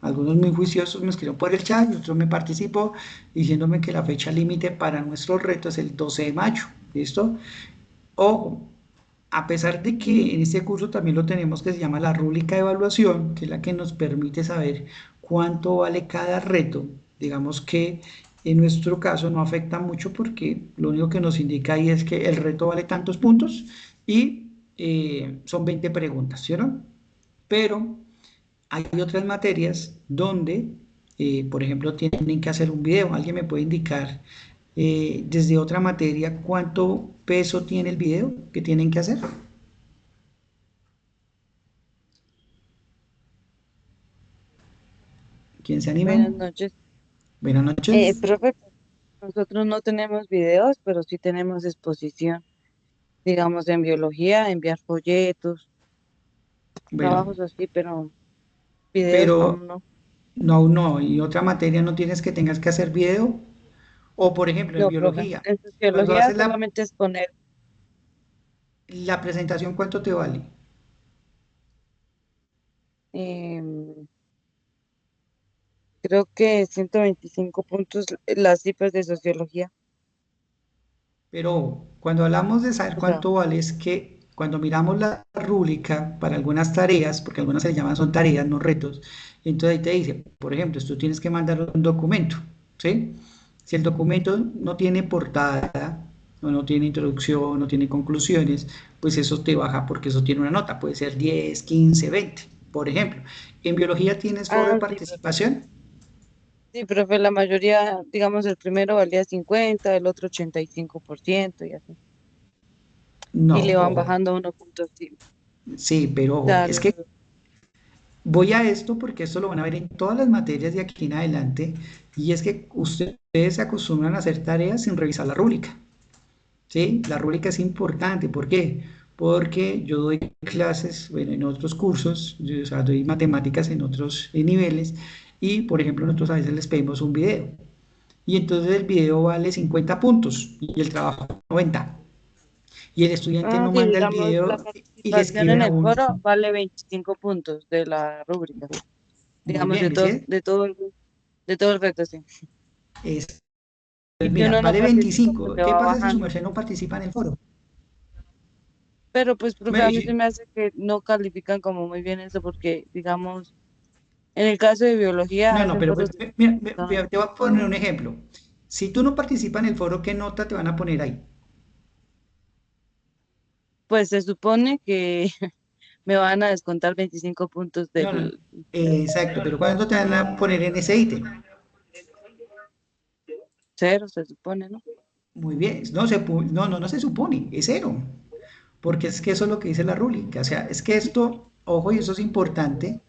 [SPEAKER 1] Algunos muy juiciosos me escribieron por el chat y otros me participó diciéndome que la fecha límite para nuestro reto es el 12 de mayo, ¿listo? Ojo, a pesar de que en este curso también lo tenemos que se llama la rúbrica de evaluación, que es la que nos permite saber cuánto vale cada reto, digamos que en nuestro caso no afecta mucho porque lo único que nos indica ahí es que el reto vale tantos puntos y son 20 preguntas, ¿sí o no? Pero hay otras materias donde, por ejemplo, tienen que hacer un video. ¿Alguien me puede indicar desde otra materia cuánto peso tiene el video que tienen que hacer? ¿Quién se anima?
[SPEAKER 8] Buenas noches.
[SPEAKER 1] Buenas noches.
[SPEAKER 8] Profe, nosotros no tenemos videos, pero sí tenemos exposición. Digamos, en biología, enviar folletos,
[SPEAKER 1] Bueno,
[SPEAKER 8] trabajos así, pero videos
[SPEAKER 1] pero
[SPEAKER 8] aún no.
[SPEAKER 1] no, no, y otra materia no tienes que tengas que hacer video. O por ejemplo, en
[SPEAKER 8] No, profe.
[SPEAKER 1] biología,
[SPEAKER 8] En
[SPEAKER 1] cuando
[SPEAKER 8] sociología
[SPEAKER 1] haces
[SPEAKER 8] solamente es poner,
[SPEAKER 1] la presentación, ¿cuánto te vale?
[SPEAKER 8] em, creo que 125 puntos las cifras de sociología.
[SPEAKER 1] Pero cuando hablamos de saber
[SPEAKER 8] O sea,
[SPEAKER 1] cuánto vale, es que cuando miramos la rúbrica para algunas tareas, porque algunas se le llaman son tareas, no retos, entonces ahí te dice, por ejemplo, tú tienes que mandar un documento, ¿sí? Si el documento no tiene portada, o no tiene introducción, no tiene conclusiones, pues eso te baja porque eso tiene una nota, puede ser 10, 15, 20, por ejemplo. En biología tienes foro de
[SPEAKER 8] sí, profe.
[SPEAKER 1] participación.
[SPEAKER 8] Sí, profe, la mayoría, digamos, el primero valía 50, el otro 85% y así. Y
[SPEAKER 1] No,
[SPEAKER 8] le van
[SPEAKER 1] ojo,
[SPEAKER 8] bajando 1,5.
[SPEAKER 1] sí, pero
[SPEAKER 8] O
[SPEAKER 1] ojo,
[SPEAKER 8] sea,
[SPEAKER 1] es que voy a esto porque esto lo van a ver en todas las materias de aquí en adelante y es que ustedes se acostumbran a hacer tareas sin revisar la rúbrica, ¿sí? La rúbrica es importante, ¿por qué? Porque yo doy clases, bueno, en otros cursos, o sea, doy matemáticas en otros niveles y, por ejemplo, nosotros a veces les pedimos un video y entonces el video vale 50 puntos y el trabajo 90 y el estudiante no
[SPEAKER 8] sí,
[SPEAKER 1] manda el
[SPEAKER 8] digamos, la
[SPEAKER 1] video y le
[SPEAKER 8] participación
[SPEAKER 1] escriben
[SPEAKER 8] en
[SPEAKER 1] a
[SPEAKER 8] el
[SPEAKER 1] uno,
[SPEAKER 8] foro vale 25 puntos de la rúbrica.
[SPEAKER 1] muy
[SPEAKER 8] Digamos,
[SPEAKER 1] bien, ¿sí?
[SPEAKER 8] de todo el reto, sí.
[SPEAKER 1] Es,
[SPEAKER 8] Y si
[SPEAKER 1] mira,
[SPEAKER 8] uno no
[SPEAKER 1] vale
[SPEAKER 8] participa, pues
[SPEAKER 1] 25.
[SPEAKER 8] le
[SPEAKER 1] ¿Qué
[SPEAKER 8] va
[SPEAKER 1] pasa si su
[SPEAKER 8] bajando.
[SPEAKER 1] merced no participa en el foro?
[SPEAKER 8] Pero pues, profe,
[SPEAKER 1] Me-
[SPEAKER 8] a mí se
[SPEAKER 1] y-
[SPEAKER 8] me hace que no califican como muy bien eso porque, digamos, en el caso de biología
[SPEAKER 1] No, no,
[SPEAKER 8] hacen
[SPEAKER 1] pero
[SPEAKER 8] foros de
[SPEAKER 1] mira,
[SPEAKER 8] cada.
[SPEAKER 1] te voy a poner un ejemplo. Si tú no participas en el foro, ¿qué nota te van a poner ahí?
[SPEAKER 8] Pues se supone que me van a descontar 25 puntos
[SPEAKER 1] No, no,
[SPEAKER 8] del...
[SPEAKER 1] exacto, pero ¿cuándo te van a poner en ese ítem?
[SPEAKER 8] Cero, se supone, ¿no?
[SPEAKER 1] Muy bien, no se supone, es cero, porque es que eso es lo que dice la rúbrica, o sea, es que esto, ojo, y eso es importante,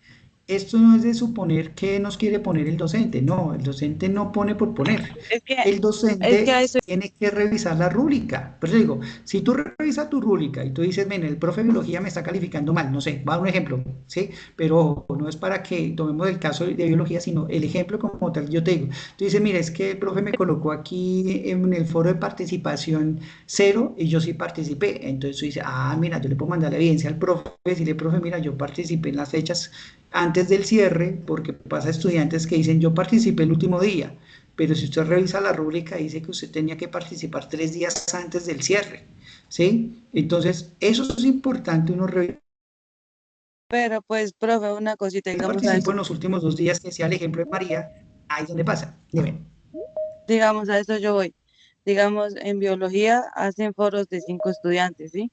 [SPEAKER 1] esto no es de suponer que nos quiere poner el docente, no, el docente no pone por poner,
[SPEAKER 8] Es que,
[SPEAKER 1] el
[SPEAKER 8] es que a
[SPEAKER 1] docente
[SPEAKER 8] eso,
[SPEAKER 1] tiene que revisar la rúbrica, pero digo, si tú revisas tu rúbrica y tú dices, ven, el profe de biología me está calificando mal, no sé, va a dar un ejemplo, ¿sí? Pero ojo, no es para que tomemos el caso de biología, sino el ejemplo como tal, yo te digo, tú dices, mira, es que el profe me colocó aquí en el foro de participación cero y yo sí participé. Entonces tú dices, ah, mira, yo le puedo mandar la evidencia al profe, decirle, profe, mira, yo participé en las fechas antes del cierre, porque pasa estudiantes que dicen, yo participé el último día, pero si usted revisa la rúbrica, dice que usted tenía que participar 3 días antes del cierre, ¿sí? Entonces, eso es importante, uno revisa.
[SPEAKER 8] pero pues, profe, una cosita,
[SPEAKER 1] Yo
[SPEAKER 8] digamos a
[SPEAKER 1] participo
[SPEAKER 8] eso,
[SPEAKER 1] en los últimos 2 días, que sea el ejemplo de María, ahí es donde pasa. Dime.
[SPEAKER 8] digamos a eso yo voy. Digamos, en biología hacen foros de 5 estudiantes, ¿sí?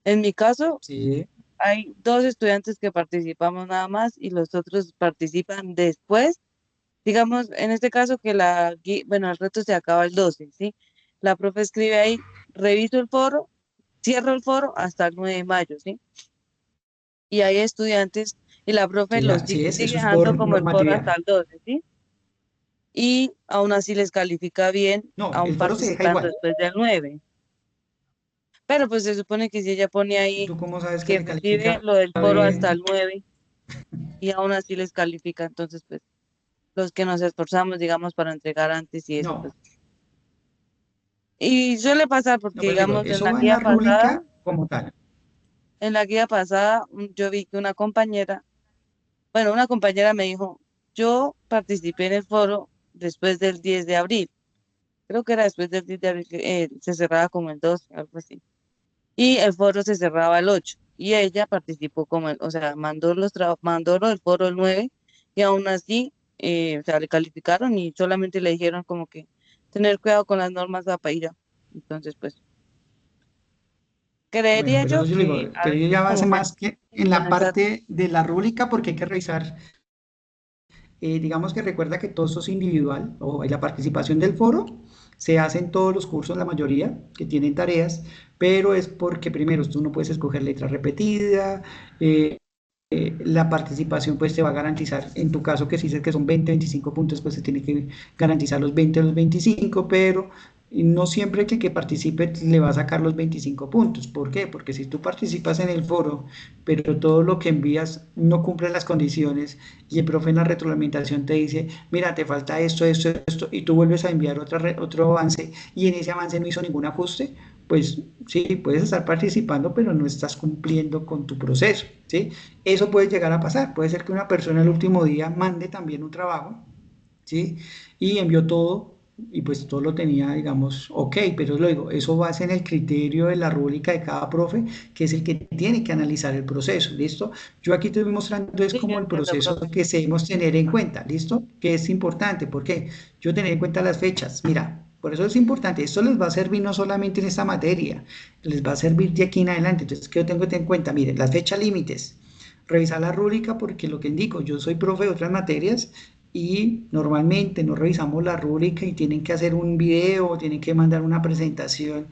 [SPEAKER 8] En mi caso,
[SPEAKER 1] Sí,
[SPEAKER 8] hay 2 estudiantes que participamos nada más y los otros participan después. Digamos, en este caso que bueno, el reto se acaba el 12, ¿sí? La profe escribe ahí, reviso el foro, cierro el foro hasta el 9 de mayo, ¿sí? Y hay estudiantes y la profe
[SPEAKER 1] sí,
[SPEAKER 8] los
[SPEAKER 1] así es,
[SPEAKER 8] sigue
[SPEAKER 1] eso es
[SPEAKER 8] dejando
[SPEAKER 1] por
[SPEAKER 8] como el foro hasta
[SPEAKER 1] normatividad.
[SPEAKER 8] el 12, ¿sí? Y aún así les califica bien,
[SPEAKER 1] No,
[SPEAKER 8] aún
[SPEAKER 1] el foro se deja
[SPEAKER 8] participando
[SPEAKER 1] igual.
[SPEAKER 8] después del 9. Pero pues se supone que si ella pone
[SPEAKER 1] ¿Y
[SPEAKER 8] ahí
[SPEAKER 1] tú cómo sabes que
[SPEAKER 8] que
[SPEAKER 1] le
[SPEAKER 8] recibe
[SPEAKER 1] califica
[SPEAKER 8] lo del foro hasta
[SPEAKER 1] bien?
[SPEAKER 8] el 9 y aún así les califica, entonces pues los que nos esforzamos, digamos, para entregar antes y eso, pues.
[SPEAKER 1] No,
[SPEAKER 8] Y suele pasar
[SPEAKER 1] no,
[SPEAKER 8] porque,
[SPEAKER 1] pero digo,
[SPEAKER 8] digamos,
[SPEAKER 1] eso va en la rúbrica como tal.
[SPEAKER 8] en la guía pasada, yo vi que una compañera, bueno, una compañera me dijo, yo participé en el foro después del 10 de abril, creo que era después del 10 de abril, que se cerraba como el 2, algo así, y el foro se cerraba el 8, y ella participó como, o sea, mandó lo del foro el 9, y aún así, o sea, le calificaron y solamente le dijeron como que tener cuidado con las normas de APAIRA. Entonces, pues,
[SPEAKER 1] Bueno,
[SPEAKER 8] creería
[SPEAKER 1] pero
[SPEAKER 8] yo
[SPEAKER 1] eso yo le digo,
[SPEAKER 8] que a
[SPEAKER 1] pero yo
[SPEAKER 8] veces
[SPEAKER 1] ya base
[SPEAKER 8] como que
[SPEAKER 1] más que en
[SPEAKER 8] con
[SPEAKER 1] la
[SPEAKER 8] esa,
[SPEAKER 1] parte de la rúbrica porque hay que revisar, digamos que recuerda que todo esto es individual, o la participación del foro se hace en todos los cursos, la mayoría que tienen tareas, pero es porque primero tú no puedes escoger letra repetida, eh, la participación pues te va a garantizar, en tu caso que si dices que son 20, 25 puntos, pues se tiene que garantizar los 20 o los 25, pero no siempre que participe le va a sacar los 25 puntos. ¿Por qué? Porque si tú participas en el foro, pero todo lo que envías no cumple las condiciones y el profe en la retroalimentación te dice, mira, te falta esto, esto, esto, y tú vuelves a enviar otro avance y en ese avance no hizo ningún ajuste, pues sí, puedes estar participando, pero no estás cumpliendo con tu proceso, ¿sí? Eso puede llegar a pasar. Puede ser que una persona el último día mande también un trabajo, ¿sí? Y envió todo y pues todo lo tenía, digamos, ok, pero lo digo, eso va en el criterio de la rúbrica de cada profe, que es el que tiene que analizar el proceso, ¿listo? Yo aquí te estoy mostrando es
[SPEAKER 8] sí, yo
[SPEAKER 1] como el
[SPEAKER 8] entiendo,
[SPEAKER 1] proceso
[SPEAKER 8] profe.
[SPEAKER 1] que debemos tener en cuenta, ¿listo? Que es importante, porque yo tener en cuenta las fechas, mira, por eso es importante, esto les va a servir no solamente en esta materia, les va a servir de aquí en adelante, entonces, ¿qué yo tengo que tener en cuenta? Miren, las fechas límites, revisar la rúbrica porque lo que indico, yo soy profe de otras materias y normalmente no revisamos la rúbrica y tienen que hacer un video o tienen que mandar una presentación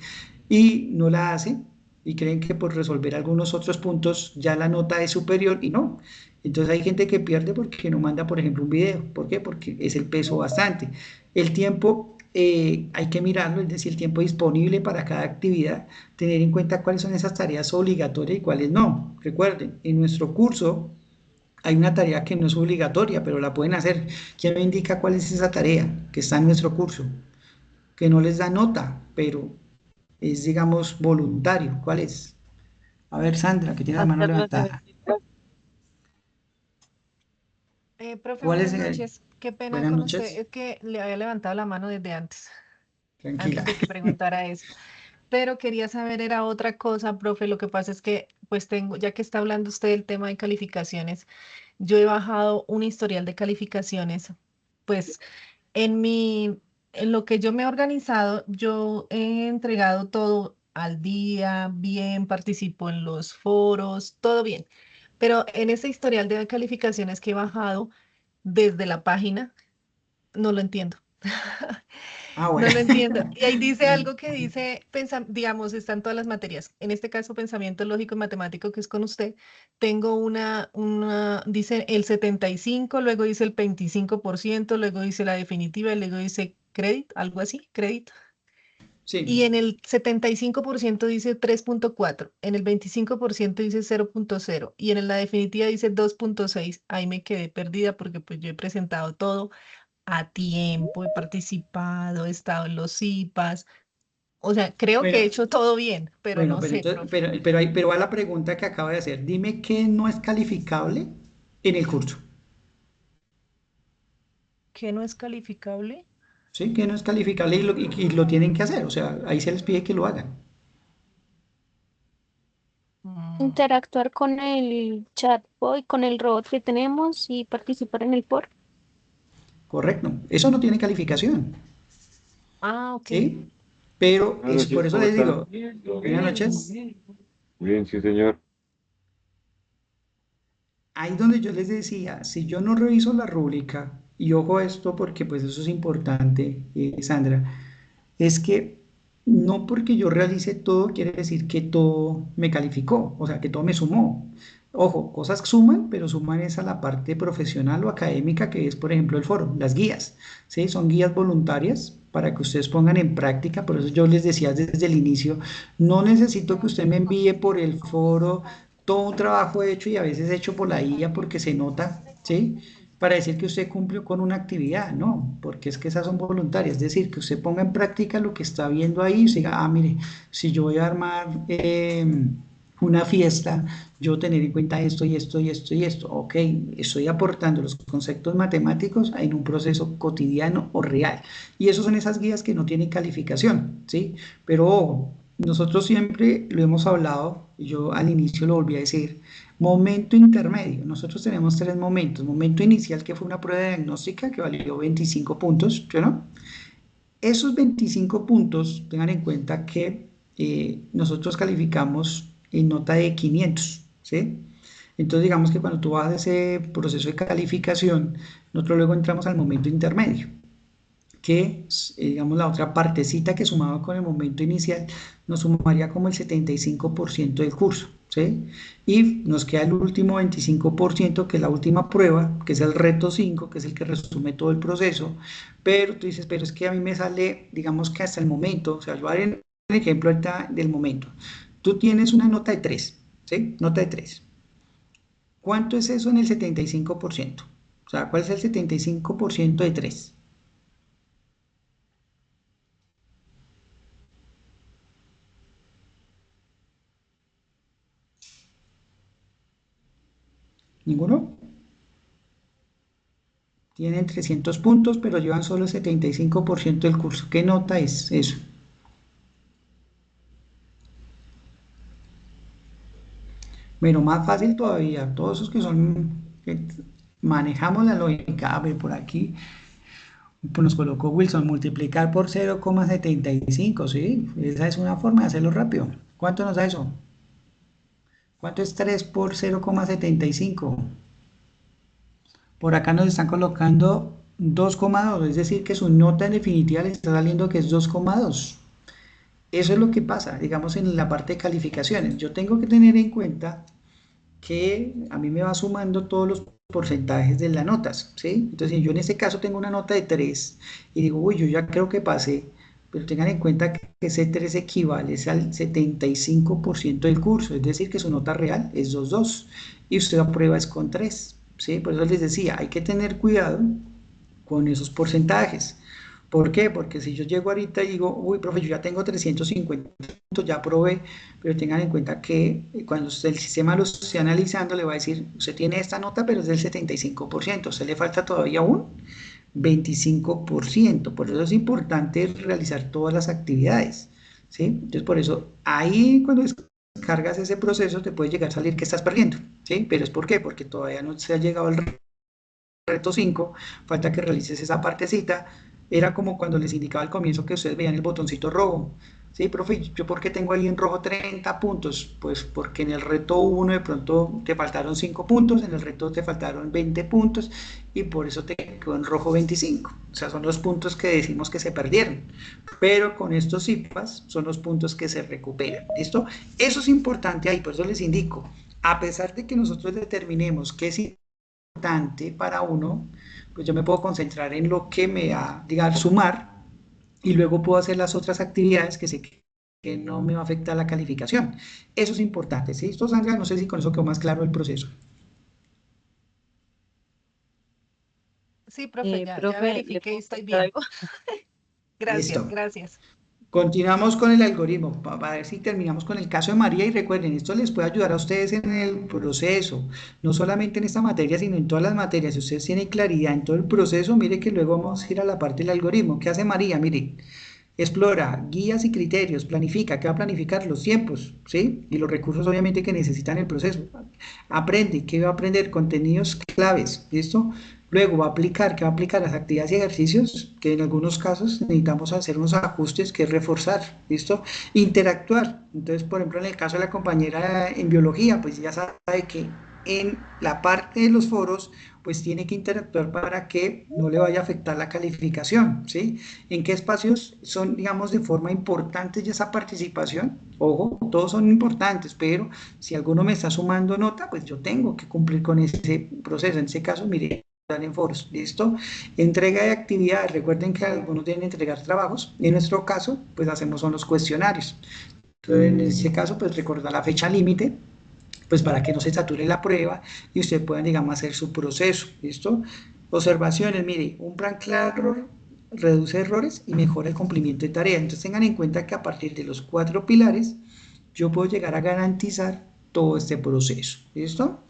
[SPEAKER 1] y no la hacen y creen que por resolver algunos otros puntos ya la nota es superior y no. Entonces hay gente que pierde porque no manda, por ejemplo, un video. ¿Por qué? Porque es el peso bastante. El tiempo hay que mirarlo, es decir, el tiempo disponible para cada actividad, tener en cuenta cuáles son esas tareas obligatorias y cuáles no. Recuerden, en nuestro curso hay una tarea que no es obligatoria, pero la pueden hacer. ¿Quién me indica cuál es esa tarea que está en nuestro curso? Que no les da nota, pero es, digamos, voluntario. ¿Cuál es? A ver, Sandra, que tiene la mano
[SPEAKER 8] Hacer los
[SPEAKER 1] levantada.
[SPEAKER 8] ejercicios.
[SPEAKER 2] Profe,
[SPEAKER 1] ¿Cuál es?
[SPEAKER 2] buenas noches. Qué pena
[SPEAKER 1] Buenas
[SPEAKER 2] con usted.
[SPEAKER 1] noches.
[SPEAKER 2] Es que le había levantado la mano desde
[SPEAKER 1] Tranquila.
[SPEAKER 2] antes de que preguntara eso. Pero quería saber, era otra cosa, profe. Lo que pasa es que, pues tengo, ya que está hablando usted del tema de calificaciones, yo he bajado un historial de calificaciones. Pues en mi, en lo que yo me he organizado, yo he entregado todo al día, bien, participó en los foros, todo bien. Pero en ese historial de calificaciones que he bajado desde la página, no lo entiendo.
[SPEAKER 1] Ah,
[SPEAKER 2] No
[SPEAKER 1] bueno.
[SPEAKER 2] lo entiendo. Y ahí dice algo que dice, digamos, están todas las materias. En este caso, pensamiento lógico y matemático, que es con usted. Tengo dice el 75, luego dice el 25%, luego dice la definitiva, y luego dice crédito, algo así, crédito. Y
[SPEAKER 1] Sí,
[SPEAKER 2] en el 75% dice 3.4, en el 25% dice 0.0 y en la definitiva dice 2.6. Ahí me quedé perdida porque pues yo he presentado todo a tiempo, he participado, he estado en los CIPAS, o sea, creo que he
[SPEAKER 1] bueno,
[SPEAKER 2] hecho todo bien, pero
[SPEAKER 1] bueno,
[SPEAKER 2] no
[SPEAKER 1] pero,
[SPEAKER 2] sé,
[SPEAKER 1] entonces,
[SPEAKER 2] profe,
[SPEAKER 1] pero va la pregunta que acabo de hacer. Dime qué no es calificable en el curso.
[SPEAKER 2] ¿qué no es calificable?
[SPEAKER 1] ¿Sí? ¿Qué no es calificable y lo tienen que hacer? O sea, ahí se les pide que lo hagan.
[SPEAKER 2] Mm,
[SPEAKER 9] Interactuar con el chatbot, con el robot que tenemos y participar en el foro.
[SPEAKER 1] Correcto. Eso no tiene calificación.
[SPEAKER 2] ok.
[SPEAKER 1] ¿Sí? Pero
[SPEAKER 4] Buenas
[SPEAKER 1] por
[SPEAKER 4] noches,
[SPEAKER 1] eso
[SPEAKER 4] ¿cómo
[SPEAKER 1] les
[SPEAKER 4] están?
[SPEAKER 1] digo, buenas noches.
[SPEAKER 4] Bien, sí, señor.
[SPEAKER 1] Ahí donde yo les decía, si yo no reviso la rúbrica, y ojo a esto porque pues eso es importante, Sandra, es que no porque yo realice todo quiere decir que todo me calificó, o sea, que todo me sumó. Ojo, cosas suman, pero suman es a la parte profesional o académica que es, por ejemplo, el foro, las guías, ¿sí? Son guías voluntarias para que ustedes pongan en práctica, por eso yo les decía desde el inicio, no necesito que usted me envíe por el foro todo un trabajo hecho y a veces hecho por la IA porque se nota, ¿sí? Para decir que usted cumplió con una actividad, no, porque es que esas son voluntarias, es decir, que usted ponga en práctica lo que está viendo ahí y usted diga, ah, mire, si yo voy a armar una fiesta, yo tener en cuenta esto y esto y esto y esto, ok, estoy aportando los conceptos matemáticos en un proceso cotidiano o real. Y esos son esas guías que no tienen calificación, ¿sí? Pero ojo, nosotros siempre lo hemos hablado, yo al inicio lo volví a decir, momento intermedio. Nosotros tenemos tres momentos. Momento inicial, que fue una prueba diagnóstica que valió 25 puntos, ¿sí o no? Esos 25 puntos, tengan en cuenta que nosotros calificamos en nota de 500, ¿sí? Entonces, digamos que cuando tú vas a ese proceso de calificación, nosotros luego entramos al momento intermedio que, digamos, la otra partecita que sumaba con el momento inicial nos sumaría como el 75% del curso, ¿sí? Y nos queda el último 25%, que es la última prueba, que es el reto 5, que es el que resume todo el proceso, pero tú dices, pero es que a mí me sale, digamos que hasta el momento, o sea, yo haré el ejemplo ahorita del momento. Tú tienes una nota de 3, ¿sí? Nota de 3. ¿Cuánto es eso en el 75%? O sea, ¿cuál es el 75% de 3? ¿Ninguno? Tienen 300 puntos, pero llevan solo el 75% del curso. ¿Qué nota es eso? Bueno, más fácil todavía. Todos esos que son, que manejamos la lógica. A ver, por aquí pues nos colocó Wilson, multiplicar por 0,75, ¿sí? Esa es una forma de hacerlo rápido. ¿Cuánto nos da eso? ¿Cuánto es 3 por 0,75? Por acá nos están colocando 2,2, es decir, que su nota en definitiva le está saliendo que es 2,2. Eso es lo que pasa, digamos, en la parte de calificaciones. Yo tengo que tener en cuenta que a mí me va sumando todos los porcentajes de las notas, ¿sí? Entonces, si yo en este caso tengo una nota de 3 y digo, uy, yo ya creo que pasé, pero tengan en cuenta que ese 3 equivale al 75% del curso, es decir, que su nota real es 2,2 y usted aprueba es con 3, ¿sí? Por eso les decía, hay que tener cuidado con esos porcentajes. ¿Por qué? Porque si yo llego ahorita y digo, uy, profe, yo ya tengo 350 puntos, ya probé, pero tengan en cuenta que cuando el sistema lo esté analizando, le va a decir, usted tiene esta nota, pero es del 75%, a usted le falta todavía un 25%. Por eso es importante realizar todas las actividades, ¿sí? Entonces, por eso, ahí cuando descargas ese proceso, te puede llegar a salir que estás perdiendo, ¿sí? Pero es ¿por qué? Porque todavía no se ha llegado al reto 5, falta que realices esa partecita. Era como cuando les indicaba al comienzo que ustedes veían el botoncito rojo. Sí, profe, ¿yo por qué tengo ahí en rojo 30 puntos? Pues porque en el reto 1 de pronto te faltaron 5 puntos, en el reto te faltaron 20 puntos y por eso te quedó en rojo 25. O sea, son los puntos que decimos que se perdieron. Pero con estos IPAs son los puntos que se recuperan. ¿Listo? Eso es importante ahí, por eso les indico. A pesar de que nosotros determinemos qué es importante para uno, pues yo me puedo concentrar en lo que me va, digamos, sumar y luego puedo hacer las otras actividades que sé que no me va a afectar la calificación. Eso es importante, ¿sí? Esto, Sandra, no sé si con eso quedó más claro el proceso.
[SPEAKER 2] Sí, profe, ya
[SPEAKER 8] Profe, ¿le
[SPEAKER 2] verifiqué y
[SPEAKER 8] puedo
[SPEAKER 2] estoy
[SPEAKER 8] preguntar
[SPEAKER 2] bien.
[SPEAKER 8] algo?
[SPEAKER 2] Gracias,
[SPEAKER 1] Listo.
[SPEAKER 2] gracias.
[SPEAKER 1] Continuamos con el algoritmo, para ver si terminamos con el caso de María y recuerden, esto les puede ayudar a ustedes en el proceso, no solamente en esta materia, sino en todas las materias. Si ustedes tienen claridad en todo el proceso, mire que luego vamos a ir a la parte del algoritmo. ¿Qué hace María? Mire, explora guías y criterios, planifica, ¿qué va a planificar? Los tiempos, ¿sí? Y los recursos obviamente que necesitan el proceso. Aprende, ¿qué va a aprender? Contenidos claves, ¿listo? Luego va a aplicar, ¿qué va a aplicar? Las actividades y ejercicios, que en algunos casos necesitamos hacer unos ajustes, que es reforzar, ¿listo? Interactuar. Entonces, por ejemplo, en el caso de la compañera en biología, pues ya sabe que en la parte de los foros, pues tiene que interactuar para que no le vaya a afectar la calificación, ¿sí? ¿En qué espacios son, digamos, de forma importante ya esa participación? Ojo, todos son importantes, pero si alguno me está sumando nota, pues yo tengo que cumplir con ese proceso. En ese caso, mire, en foros, ¿listo? Entrega de actividades, recuerden que algunos deben entregar trabajos, en nuestro caso, pues hacemos son los cuestionarios. Entonces, en ese caso, pues recordar la fecha límite, pues para que no se sature la prueba y usted pueda, digamos, hacer su proceso, ¿listo? Observaciones, mire, un plan claro reduce errores y mejora el cumplimiento de tarea. Entonces tengan en cuenta que a partir de los 4 pilares, yo puedo llegar a garantizar todo este proceso, ¿listo?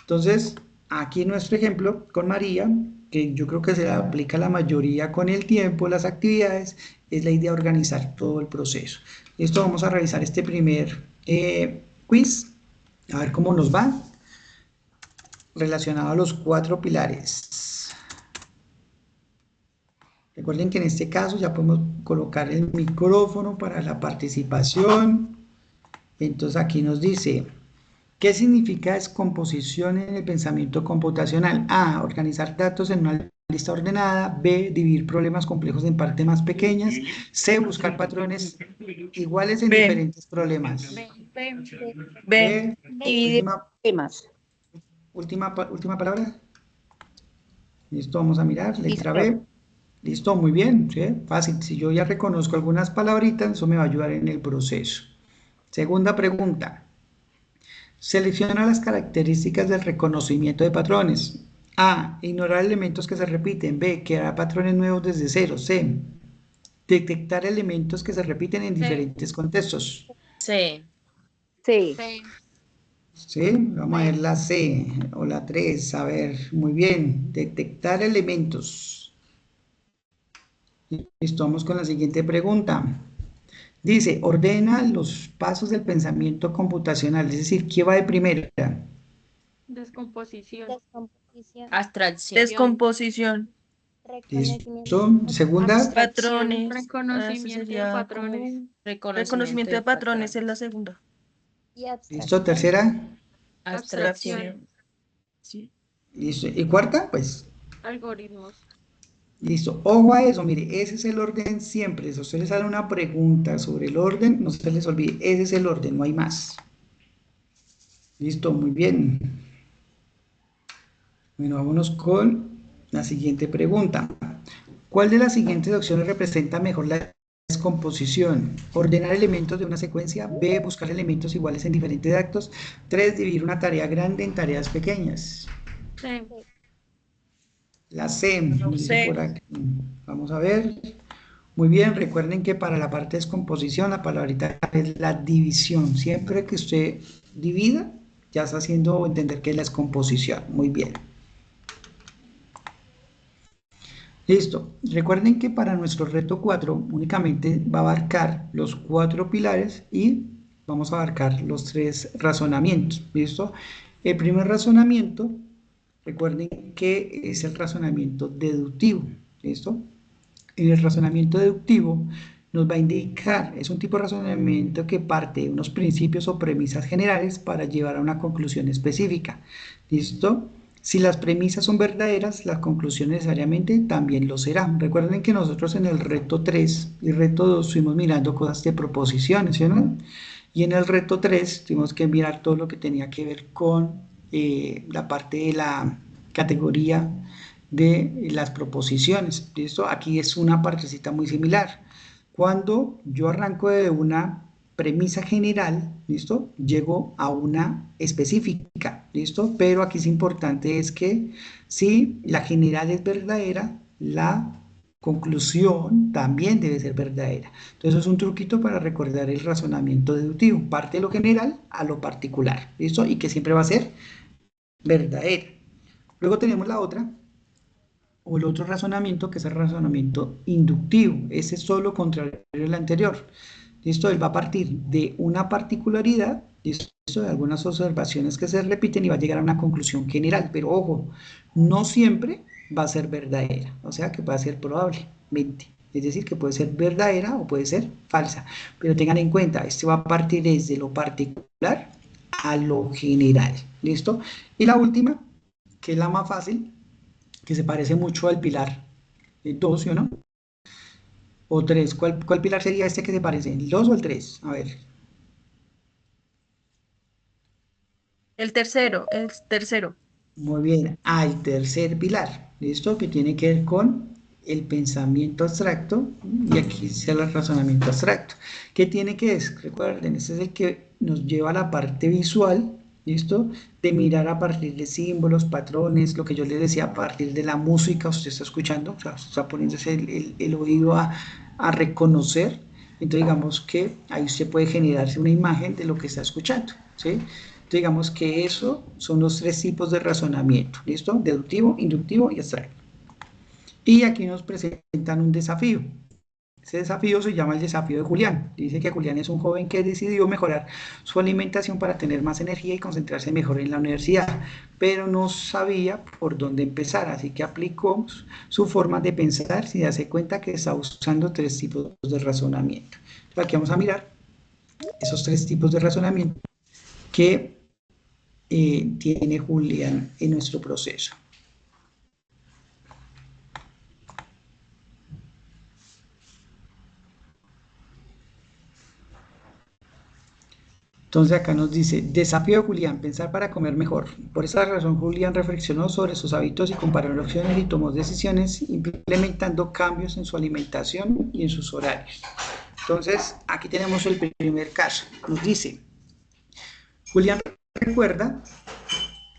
[SPEAKER 1] Entonces, aquí nuestro ejemplo con María, que yo creo que se aplica a la mayoría con el tiempo, las actividades, es la idea de organizar todo el proceso. Listo, vamos a realizar este primer quiz, a ver cómo nos va, relacionado a los 4 pilares. Recuerden que en este caso ya podemos colocar el micrófono para la participación. Entonces aquí nos dice, ¿qué significa descomposición en el pensamiento computacional? A, organizar datos en una lista ordenada. B, dividir problemas complejos en partes más pequeñas. C, buscar patrones iguales en
[SPEAKER 8] B.
[SPEAKER 1] diferentes problemas.
[SPEAKER 8] B. Dividir
[SPEAKER 1] Última,
[SPEAKER 8] temas.
[SPEAKER 1] última palabra. Listo, vamos a mirar. Letra B. Listo, muy bien, ¿sí? Fácil. Si yo ya reconozco algunas palabritas, eso me va a ayudar en el proceso. Segunda pregunta. Selecciona las características del reconocimiento de patrones. A. Ignorar elementos que se repiten. B. Crear patrones nuevos desde cero. C. Detectar elementos que se repiten en diferentes contextos.
[SPEAKER 8] C.
[SPEAKER 9] Sí.
[SPEAKER 1] ¿Sí? Vamos a ver la C o la 3. A ver, muy bien. Detectar elementos. Listo, vamos con la siguiente pregunta. Dice, ordena los pasos del pensamiento computacional. Es decir, ¿qué va de primera?
[SPEAKER 10] Descomposición.
[SPEAKER 11] Abstracción.
[SPEAKER 8] Descomposición.
[SPEAKER 1] Listo. Segunda.
[SPEAKER 8] Patrones.
[SPEAKER 10] Reconocimiento de patrones.
[SPEAKER 8] Reconocimiento de patrones es la segunda.
[SPEAKER 1] Listo. Tercera.
[SPEAKER 11] Abstracción.
[SPEAKER 8] Sí.
[SPEAKER 1] Listo. ¿Y cuarta? Pues,
[SPEAKER 10] Algoritmos.
[SPEAKER 1] listo. Ojo a eso, mire, ese es el orden siempre. Si a usted le sale una pregunta sobre el orden, no se les olvide, ese es el orden, no hay más. Listo, muy bien. Bueno, vámonos con la siguiente pregunta. ¿Cuál de las siguientes opciones representa mejor la descomposición? Ordenar elementos de una secuencia. B, buscar elementos iguales en diferentes actos. 3, dividir una tarea grande en tareas pequeñas.
[SPEAKER 10] Sí.
[SPEAKER 1] La C, nos dice por aquí. Vamos a ver. Muy bien, recuerden que para la parte de descomposición la palabrita es la división. Siempre que usted divida, ya está haciendo entender que es la descomposición. Muy bien. Listo. Recuerden que para nuestro reto 4 únicamente va a abarcar los 4 pilares y vamos a abarcar los 3 razonamientos. ¿Listo? El primer razonamiento, recuerden que es el razonamiento deductivo. ¿Listo? En el razonamiento deductivo, nos va a indicar, es un tipo de razonamiento que parte de unos principios o premisas generales para llevar a una conclusión específica. ¿Listo? Si las premisas son verdaderas, la conclusión necesariamente también lo será. Recuerden que nosotros en el reto 3 y reto 2 fuimos mirando cosas de proposiciones, ¿sí, no? Y en el reto 3 tuvimos que mirar todo lo que tenía que ver con la parte de la categoría de las proposiciones. ¿Listo? Aquí es una partecita muy similar. Cuando yo arranco de una premisa general, ¿listo? Llego a una específica, ¿listo? Pero aquí es importante es que si la general es verdadera, la conclusión también debe ser verdadera. Entonces es un truquito para recordar el razonamiento deductivo. Parte de lo general a lo particular, ¿listo? Y que siempre va a ser verdadera. Luego tenemos la otra, o el otro razonamiento, que es el razonamiento inductivo. Ese es todo lo contrario al anterior. ¿Listo? Él va a partir de una particularidad, ¿listo? De algunas observaciones que se repiten y va a llegar a una conclusión general. Pero ojo, no siempre va a ser verdadera. O sea que va a ser probablemente. Es decir, que puede ser verdadera o puede ser falsa. Pero tengan en cuenta, este va a partir desde lo particular a lo general. ¿Listo? Y la última, que es la más fácil, que se parece mucho al pilar 2, ¿sí o no? O 3. ¿Cuál pilar sería este que se parece? ¿El 2 o el 3? A ver.
[SPEAKER 11] El tercero, el tercero.
[SPEAKER 1] Muy bien. Al tercer pilar. ¿Listo? Que tiene que ver con el pensamiento abstracto. Y aquí sea el razonamiento abstracto. ¿Qué tiene que ver? Recuerden, este es el que nos lleva a la parte visual. ¿Listo? De mirar a partir de símbolos, patrones, lo que yo les decía, a partir de la música, usted está escuchando, o sea, está poniéndose el oído a reconocer. Entonces, digamos que ahí usted puede generarse una imagen de lo que está escuchando, ¿sí? Entonces, digamos que eso son los tres tipos de razonamiento, ¿listo? Deductivo, inductivo y abstracto. Y aquí nos presentan un desafío. Ese desafío se llama el desafío de Julián. Dice que Julián es un joven que decidió mejorar su alimentación para tener más energía y concentrarse mejor en la universidad, pero no sabía por dónde empezar, así que aplicó su forma de pensar sin darse cuenta que está usando tres tipos de razonamiento. Entonces, aquí vamos a mirar esos tres tipos de razonamiento que tiene Julián en nuestro proceso. Entonces acá nos dice, desafío de Julián, pensar para comer mejor. Por esa razón Julián reflexionó sobre sus hábitos y comparó opciones y tomó decisiones implementando cambios en su alimentación y en sus horarios. Entonces aquí tenemos el primer caso. Nos dice, Julián recuerda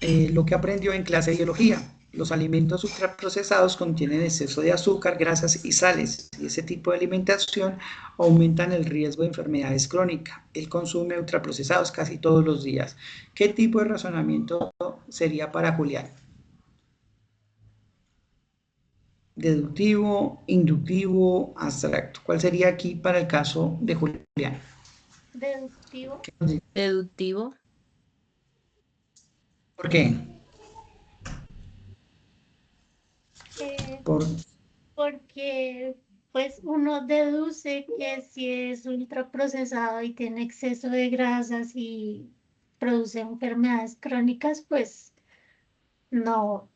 [SPEAKER 1] lo que aprendió en clase de biología. Los alimentos ultraprocesados contienen exceso de azúcar, grasas y sales, y ese tipo de alimentación aumentan el riesgo de enfermedades crónicas. Él consume ultraprocesados casi todos los días. ¿Qué tipo de razonamiento sería para Julián? Deductivo, inductivo, abstracto. ¿Cuál sería aquí para el caso de Julián?
[SPEAKER 9] Deductivo.
[SPEAKER 11] Deductivo.
[SPEAKER 1] ¿Por qué? Por...
[SPEAKER 9] Porque pues uno deduce que si es ultraprocesado y tiene exceso de grasas y produce enfermedades crónicas, pues no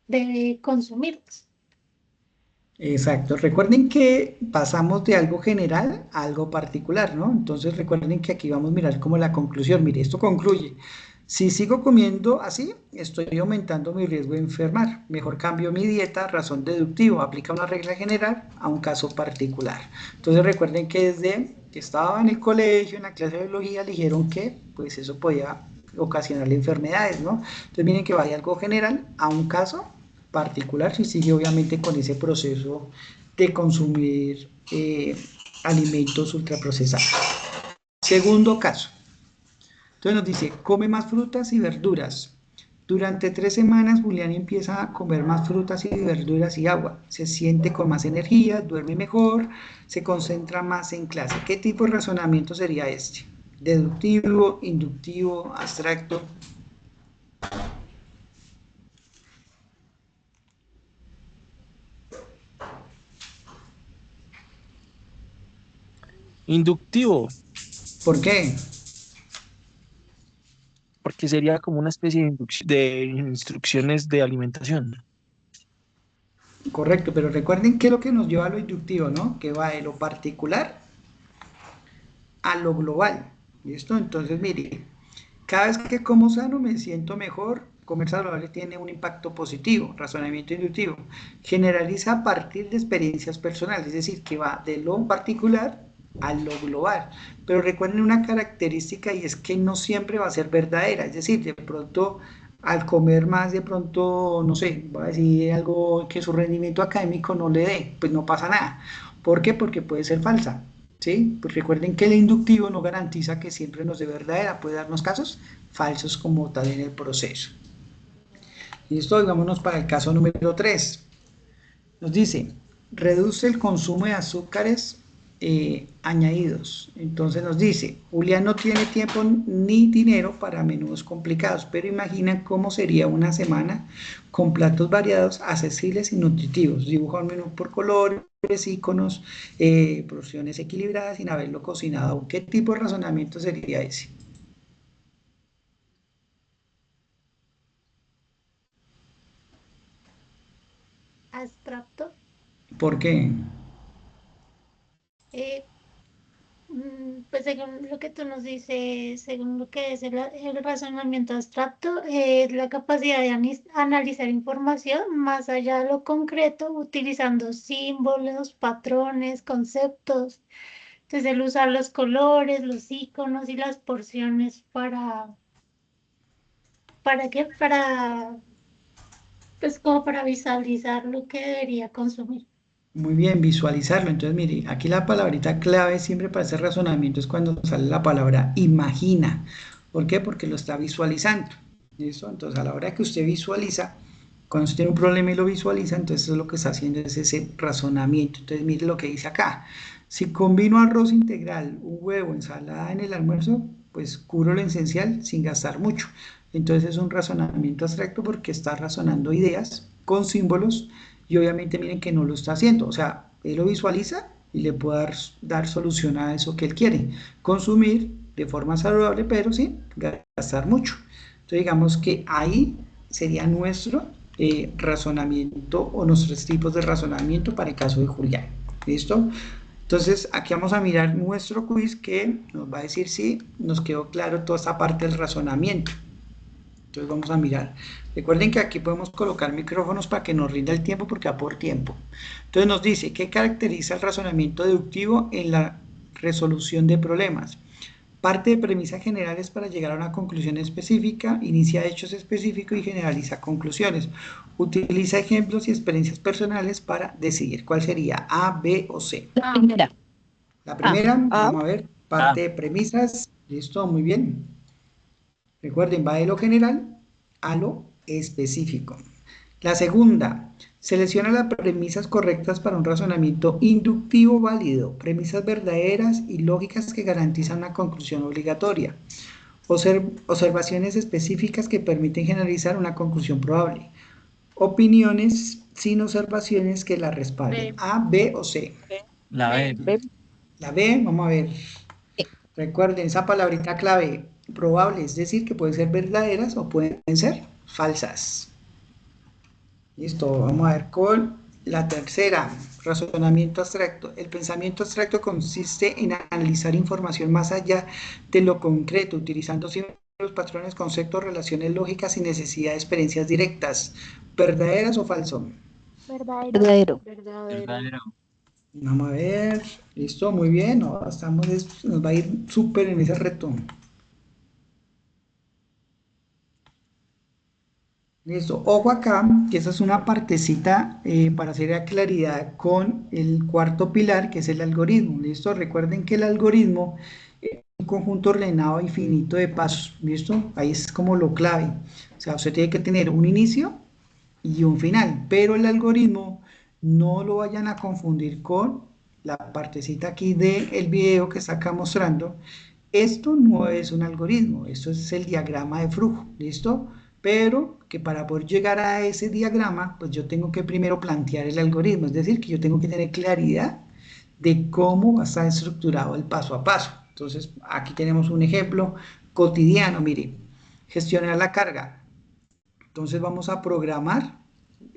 [SPEAKER 9] debe consumirlos.
[SPEAKER 1] Exacto. Recuerden que pasamos de algo general a algo particular, ¿no? Entonces recuerden que aquí vamos a mirar como la conclusión. Mire, esto concluye. Si sigo comiendo así, estoy aumentando mi riesgo de enfermar. Mejor cambio mi dieta, razón deductivo. Aplica una regla general a un caso particular. Entonces recuerden que desde que estaba en el colegio, en la clase de biología, le dijeron que pues eso podía ocasionar enfermedades, ¿no? Entonces miren que va de algo general a un caso particular si sigue obviamente con ese proceso de consumir alimentos ultraprocesados. Segundo caso. Entonces nos dice, come más frutas y verduras. Durante 3 semanas Julián empieza a comer más frutas y verduras y agua. Se siente con más energía, duerme mejor, se concentra más en clase. ¿Qué tipo de razonamiento sería este? Deductivo, inductivo, abstracto.
[SPEAKER 12] Inductivo,
[SPEAKER 1] ¿Por qué?
[SPEAKER 12] porque sería como una especie de, de instrucciones de alimentación.
[SPEAKER 1] Correcto, pero recuerden que es lo que nos lleva a lo inductivo, ¿no? Que va de lo particular a lo global. ¿Listo? Entonces, mire, cada vez que como sano me siento mejor, comer saludable tiene un impacto positivo, razonamiento inductivo. Generaliza a partir de experiencias personales, es decir, que va de lo particular a lo global. Pero recuerden una característica y es que no siempre va a ser verdadera, es decir, de pronto al comer más, de pronto, no sé, va a decir algo que su rendimiento académico no le dé, pues no pasa nada. ¿Por qué? Porque puede ser falsa. ¿Sí? Pues recuerden que el inductivo no garantiza que siempre nos dé verdadera, puede darnos casos falsos como tal en el proceso. Listo, y vámonos para el caso número 3. Nos dice, reduce el consumo de azúcares añadidos. Entonces nos dice, Julián no tiene tiempo ni dinero para menús complicados, pero imagina cómo sería una semana con platos variados, accesibles y nutritivos. Dibuja un menú por colores, iconos, porciones equilibradas sin haberlo cocinado. ¿Qué tipo de razonamiento sería ese?
[SPEAKER 9] Abstracto.
[SPEAKER 1] ¿Por qué?
[SPEAKER 9] Eh, pues según lo que tú nos dices, según lo que es el razonamiento abstracto, es la capacidad de analizar información más allá de lo concreto, utilizando símbolos, patrones, conceptos. Entonces, el usar los colores, los iconos y las porciones ¿para qué? Pues como para visualizar lo que debería consumir.
[SPEAKER 1] Muy bien, visualizarlo. Entonces, mire, aquí la palabrita clave siempre para hacer razonamiento es cuando sale la palabra imagina. ¿Por qué? Porque lo está visualizando. ¿Listo? Entonces, a la hora que usted visualiza, cuando usted tiene un problema y lo visualiza, entonces lo que está haciendo es ese razonamiento. Entonces, mire lo que dice acá. Si combino arroz integral, un huevo, ensalada en el almuerzo, pues cubro lo esencial sin gastar mucho. Entonces, es un razonamiento abstracto porque está razonando ideas con símbolos y obviamente miren que no lo está haciendo, o sea, él lo visualiza y le puede dar solución a eso que él quiere, consumir de forma saludable, pero sin gastar mucho. Entonces digamos que ahí sería nuestro razonamiento o nuestros tipos de razonamiento para el caso de Julián. ¿Listo? Entonces aquí vamos a mirar nuestro quiz que nos va a decir si nos quedó claro toda esta parte del razonamiento. Entonces vamos a mirar. Recuerden que aquí podemos colocar micrófonos para que nos rinda el tiempo porque va por tiempo. Entonces nos dice, ¿qué caracteriza el razonamiento deductivo en la resolución de problemas? Parte de premisas generales para llegar a una conclusión específica, inicia hechos específicos y generaliza conclusiones. Utiliza ejemplos y experiencias personales para decidir cuál sería A, B o C.
[SPEAKER 9] La primera.
[SPEAKER 1] La primera, vamos a ver, parte de premisas. Listo, muy bien. Recuerden, va de lo general a lo específico. La segunda, selecciona las premisas correctas para un razonamiento inductivo válido, premisas verdaderas y lógicas que garantizan una conclusión obligatoria. Observaciones específicas que permiten generalizar una conclusión probable. Opiniones sin observaciones que la respalden. A, B o C.
[SPEAKER 12] La B.
[SPEAKER 1] La B, vamos a ver. Recuerden esa palabrita clave, probable, es decir, que pueden ser verdaderas o pueden ser falsas. Listo, vamos a ver con la tercera, razonamiento abstracto. El pensamiento abstracto consiste en analizar información más allá de lo concreto, utilizando símbolos, patrones, conceptos, relaciones lógicas sin necesidad de experiencias directas. ¿Verdaderas o falso?
[SPEAKER 9] Verdadero.
[SPEAKER 12] Verdadero.
[SPEAKER 1] Vamos a ver, listo, muy bien, nos va a ir súper en ese reto. Listo, ojo acá, que esa es una partecita para hacer la claridad con el cuarto pilar, que es el algoritmo. Listo, recuerden que el algoritmo es un conjunto ordenado infinito de pasos. Listo, ahí es como lo clave. O sea, usted tiene que tener un inicio y un final, pero el algoritmo no lo vayan a confundir con la partecita aquí del video que está acá mostrando. Esto no es un algoritmo, esto es el diagrama de flujo, ¿listo? Pero que para poder llegar a ese diagrama, pues yo tengo que primero plantear el algoritmo, es decir, que yo tengo que tener claridad de cómo va a estar estructurado el paso a paso. Entonces, aquí tenemos un ejemplo cotidiano, mire, gestionar la carga. Entonces vamos a programar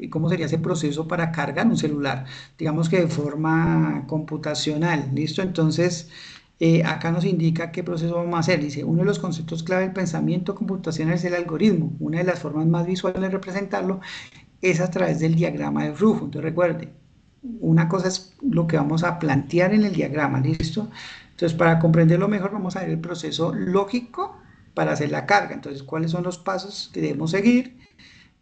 [SPEAKER 1] cómo sería ese proceso para cargar un celular, digamos que de forma computacional, ¿listo? Entonces, acá nos indica qué proceso vamos a hacer. Dice, uno de los conceptos clave del pensamiento computacional es el algoritmo. Una de las formas más visuales de representarlo es a través del diagrama de flujo. Entonces, recuerde, una cosa es lo que vamos a plantear en el diagrama, ¿listo? Entonces, para comprenderlo mejor, vamos a ver el proceso lógico para hacer la carga. Entonces, ¿cuáles son los pasos que debemos seguir?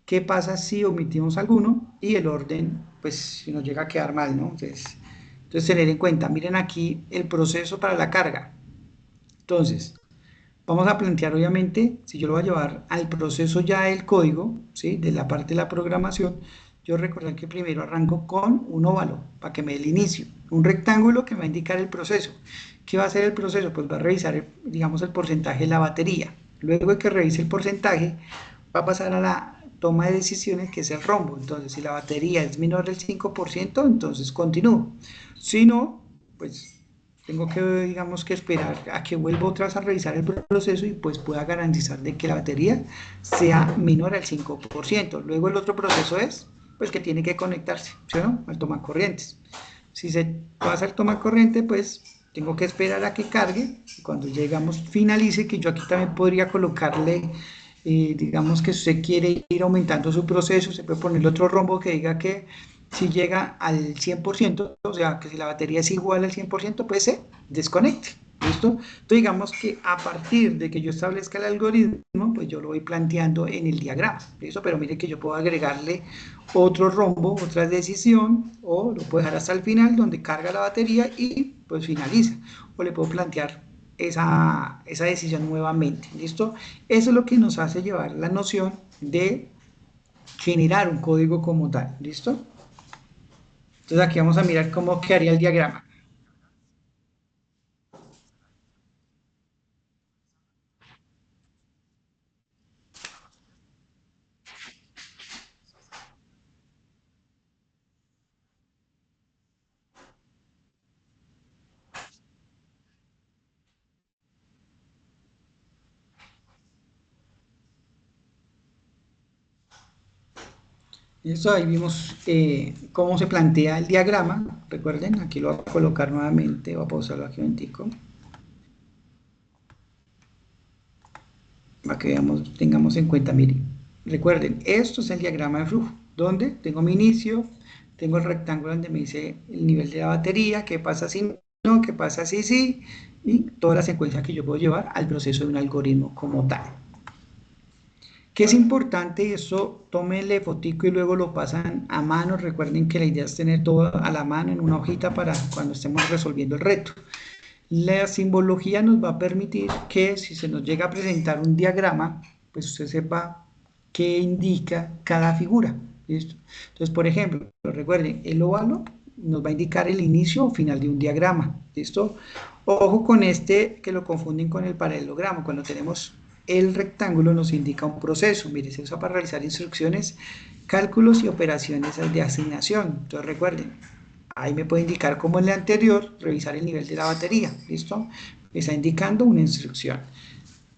[SPEAKER 1] ¿Qué pasa si omitimos alguno? Y el orden, pues, si nos llega a quedar mal, ¿no? Entonces, tener en cuenta, miren aquí el proceso para la carga. Entonces, vamos a plantear, obviamente, si yo lo voy a llevar al proceso ya del código, ¿sí? De la parte de la programación, yo recordar que primero arranco con un óvalo, para que me dé el inicio, un rectángulo que me va a indicar el proceso. ¿Qué va a hacer el proceso? Pues va a revisar, digamos, el porcentaje de la batería. Luego de que revise el porcentaje, va a pasar a la toma de decisiones, que es el rombo. Entonces, si la batería es menor del 5%, entonces continúo. Si no, pues tengo que, digamos, que esperar a que vuelva otra vez a revisar el proceso y pues pueda garantizar de que la batería sea menor al 5%. Luego el otro proceso es, pues, que tiene que conectarse, ¿sí o no?, al tomacorrientes. Si se pasa el tomacorriente, pues tengo que esperar a que cargue, y cuando llegamos, finalice, que yo aquí también podría colocarle, digamos que si usted quiere ir aumentando su proceso, se puede ponerle otro rombo que diga que si llega al 100%, o sea, que si la batería es igual al 100%, pues se desconecte, ¿listo? Entonces, digamos que a partir de que yo establezca el algoritmo, pues yo lo voy planteando en el diagrama, ¿listo? Pero mire que yo puedo agregarle otro rombo, otra decisión, o lo puedo dejar hasta el final, donde carga la batería y pues finaliza, o le puedo plantear esa decisión nuevamente, ¿listo? Eso es lo que nos hace llevar la noción de generar un código como tal, ¿listo? Entonces aquí vamos a mirar cómo quedaría el diagrama. Listo, ahí vimos cómo se plantea el diagrama. Recuerden, aquí lo voy a colocar nuevamente, voy a pausarlo aquí un momentico, para que veamos, tengamos en cuenta, miren, recuerden, esto es el diagrama de flujo, donde tengo mi inicio, tengo el rectángulo donde me dice el nivel de la batería, qué pasa si no, qué pasa si sí, y toda la secuencia que yo puedo llevar al proceso de un algoritmo como tal. ¿Qué es importante? Eso, tómenle fotico y luego lo pasan a mano. Recuerden que la idea es tener todo a la mano en una hojita para cuando estemos resolviendo el reto. La simbología nos va a permitir que si se nos llega a presentar un diagrama, pues usted sepa qué indica cada figura, ¿listo? Entonces, por ejemplo, recuerden, el óvalo nos va a indicar el inicio o final de un diagrama, ¿listo? Ojo con este, que lo confunden con el paralelogramo. Cuando tenemos el rectángulo nos indica un proceso, mire, se usa para realizar instrucciones, cálculos y operaciones de asignación. Entonces recuerden, ahí me puede indicar, como en el anterior, revisar el nivel de la batería, ¿listo? Me está indicando una instrucción.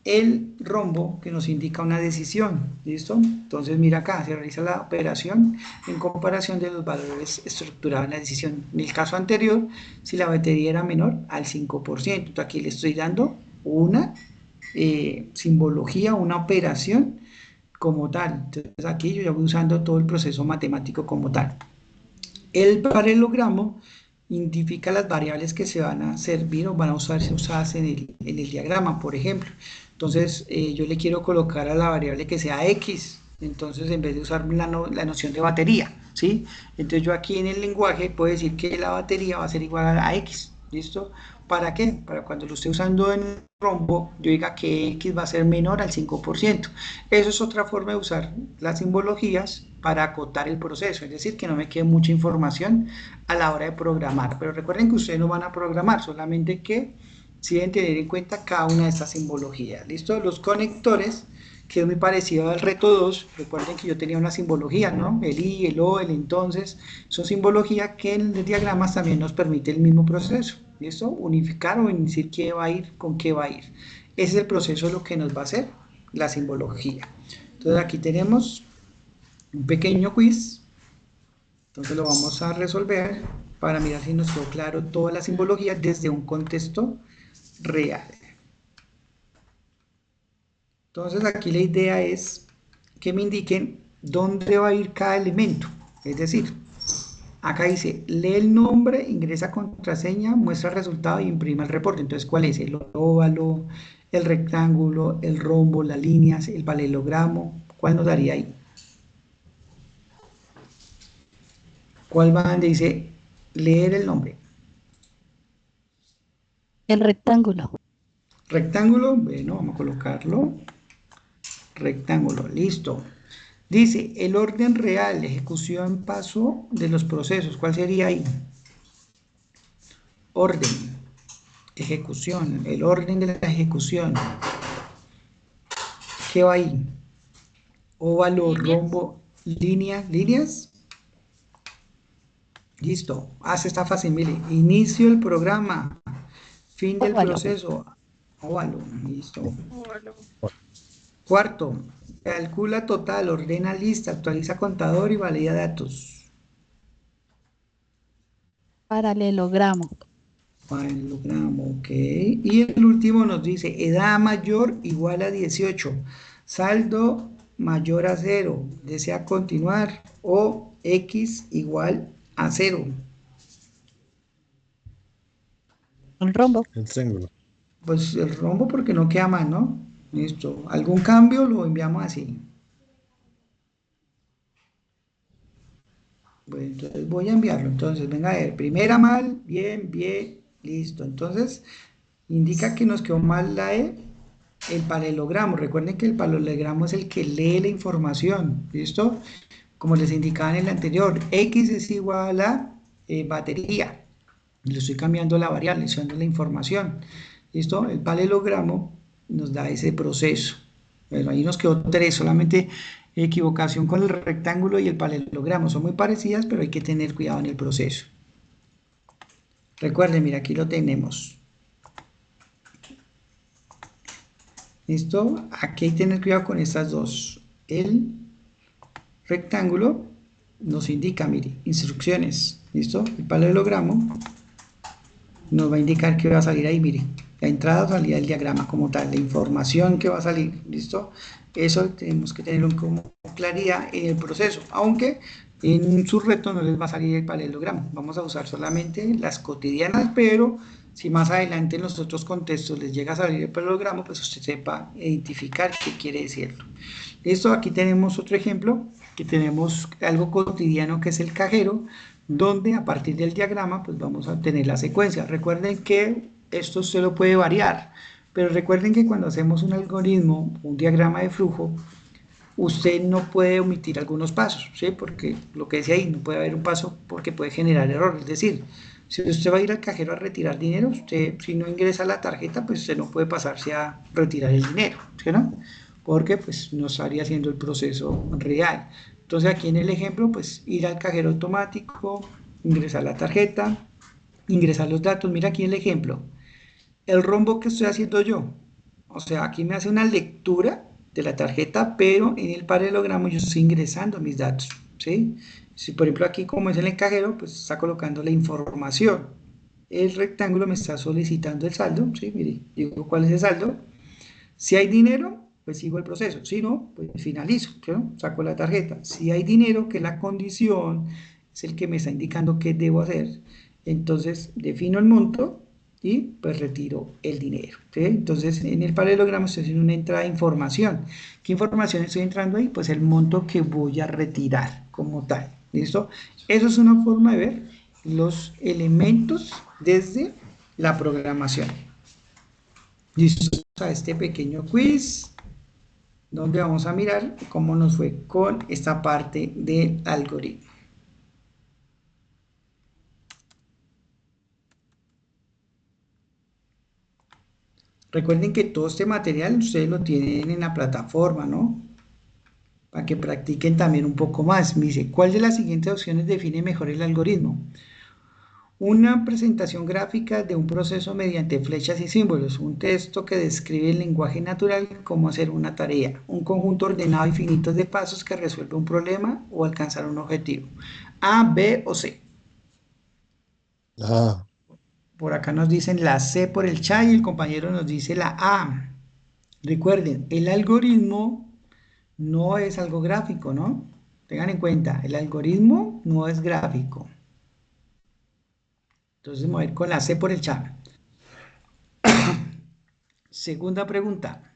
[SPEAKER 1] El rombo que nos indica una decisión, ¿listo? Entonces mira acá, se realiza la operación en comparación de los valores estructurados en la decisión. En el caso anterior, si la batería era menor al 5%, entonces aquí le estoy dando una simbología, una operación como tal. Entonces aquí yo ya voy usando todo el proceso matemático como tal. El paralelogramo identifica las variables que se van a servir o van a usarse usadas en el diagrama, por ejemplo. Entonces yo le quiero colocar a la variable que sea X, entonces en vez de usar la noción de batería, ¿sí? Entonces yo aquí en el lenguaje puedo decir que la batería va a ser igual a X, ¿listo? ¿Para qué? Para cuando lo esté usando en el rombo, yo diga que X va a ser menor al 5%. Eso es otra forma de usar las simbologías para acotar el proceso, es decir, que no me quede mucha información a la hora de programar. Pero recuerden que ustedes no van a programar, solamente que sí deben tener en cuenta cada una de estas simbologías. ¿Listo? Los conectores, que es muy parecido al reto 2. Recuerden que yo tenía una simbología, ¿no? El I, el O, el entonces. Son simbologías que en el diagrama también nos permite el mismo proceso. ¿Listo? Unificar o decir qué va a ir con qué va a ir. Ese es el proceso de lo que nos va a hacer la simbología. Entonces aquí tenemos un pequeño quiz. Entonces lo vamos a resolver para mirar si nos quedó claro toda la simbología desde un contexto real. Entonces aquí la idea es que me indiquen dónde va a ir cada elemento. Es decir, acá dice, lee el nombre, ingresa contraseña, muestra el resultado y imprima el reporte. Entonces, ¿cuál es? El óvalo, el rectángulo, el rombo, las líneas, el paralelogramo. ¿Cuál nos daría ahí? ¿Cuál va donde dice leer el nombre?
[SPEAKER 13] El rectángulo.
[SPEAKER 1] Rectángulo, bueno, vamos a colocarlo. Rectángulo, listo. Dice, el orden real, ejecución, paso de los procesos. ¿Cuál sería ahí? Orden, ejecución, el orden de la ejecución. ¿Qué va ahí? Óvalo, rombo, líneas. Listo, está fácil, mire. Inicio del programa, fin del proceso. Óvalo, listo. Cuarto, calcula total, ordena lista, actualiza contador y valida datos.
[SPEAKER 13] Paralelogramo.
[SPEAKER 1] Paralelogramo, ok. Y el último nos dice, edad mayor igual a 18, saldo mayor a 0, desea continuar, o X igual a 0.
[SPEAKER 13] El rombo.
[SPEAKER 14] El triángulo.
[SPEAKER 1] Pues el rombo porque no queda mal, ¿no? Listo. ¿Algún cambio? Lo enviamos así. Bueno, entonces voy a enviarlo. Entonces, venga a ver. Primera mal, bien, listo. Entonces, indica que nos quedó mal la E, el paralelogramo. Recuerden que el paralelogramo es el que lee la información. ¿Listo? Como les indicaba en el anterior, X es igual a batería. Le estoy cambiando la variable, estoy dando la información. ¿Listo? El paralelogramo nos da ese proceso. Bueno, ahí nos quedó 3, solamente equivocación con el rectángulo y el paralelogramo. Son muy parecidas, pero hay que tener cuidado en el proceso. Recuerden, mira, aquí lo tenemos. ¿Listo? Aquí hay que tener cuidado con estas dos. El rectángulo nos indica, mire, instrucciones. ¿Listo? El paralelogramo nos va a indicar que va a salir ahí, mire. La entrada o salida del diagrama como tal, la información que va a salir, ¿listo? Eso tenemos que tenerlo como claridad en el proceso, aunque en su reto no les va a salir el paralelogramo. Vamos a usar solamente las cotidianas, pero si más adelante en los otros contextos les llega a salir el paralelogramo, pues usted sepa identificar qué quiere decirlo. Listo, aquí tenemos otro ejemplo, que tenemos algo cotidiano que es el cajero, donde a partir del diagrama pues vamos a tener la secuencia. Recuerden que esto se lo puede variar, pero recuerden que cuando hacemos un algoritmo, un diagrama de flujo, usted no puede omitir algunos pasos, ¿sí? Porque lo que decía ahí, no puede haber un paso porque puede generar error. Es decir, si usted va a ir al cajero a retirar dinero, usted si no ingresa la tarjeta, pues usted no puede pasarse a retirar el dinero, ¿sí, no? Porque pues no estaría haciendo el proceso real. Entonces aquí en el ejemplo, pues ir al cajero automático, ingresar la tarjeta, ingresar los datos. Mira aquí el ejemplo. El rombo que estoy haciendo yo, o sea, aquí me hace una lectura de la tarjeta, pero en el paralelogramo yo estoy ingresando mis datos, ¿sí? Si por ejemplo aquí como es en el cajero, pues está colocando la información. El rectángulo me está solicitando el saldo, ¿sí? Mire, digo cuál es el saldo. Si hay dinero, pues sigo el proceso. Si no, pues finalizo, ¿no? Saco la tarjeta. Si hay dinero, que es la condición, es el que me está indicando qué debo hacer, entonces defino el monto y pues retiro el dinero, ¿sí? Entonces en el paralelogramo estoy haciendo una entrada de información. ¿Qué información estoy entrando ahí? Pues el monto que voy a retirar como tal, ¿listo? Eso es una forma de ver los elementos desde la programación. Listo, a este pequeño quiz donde vamos a mirar cómo nos fue con esta parte del algoritmo. Recuerden que todo este material ustedes lo tienen en la plataforma, ¿no? Para que practiquen también un poco más. Me dice, ¿cuál de las siguientes opciones define mejor el algoritmo? Una presentación gráfica de un proceso mediante flechas y símbolos, un texto que describe el lenguaje natural, cómo hacer una tarea, un conjunto ordenado y finito de pasos que resuelve un problema o alcanzar un objetivo. A, B o C.
[SPEAKER 14] Ah,
[SPEAKER 1] Por acá nos dicen la C por el chat y el compañero nos dice la A. Recuerden, el algoritmo no es algo gráfico, ¿no? Tengan en cuenta, el algoritmo no es gráfico. Entonces vamos a ir con la C por el chat. Segunda pregunta.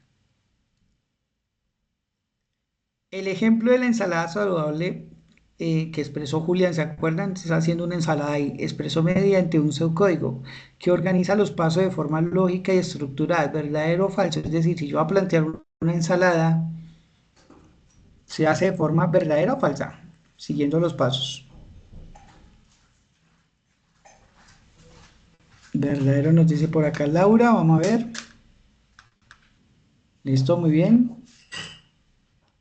[SPEAKER 1] El ejemplo de la ensalada saludable que expresó Julián, ¿se acuerdan? Se está haciendo una ensalada ahí, expresó mediante un subcódigo que organiza los pasos de forma lógica y estructurada, verdadero o falso. Es decir, si yo voy a plantear una ensalada, ¿se hace de forma verdadera o falsa? Siguiendo los pasos. Verdadero nos dice por acá Laura, vamos a ver. Listo, muy bien.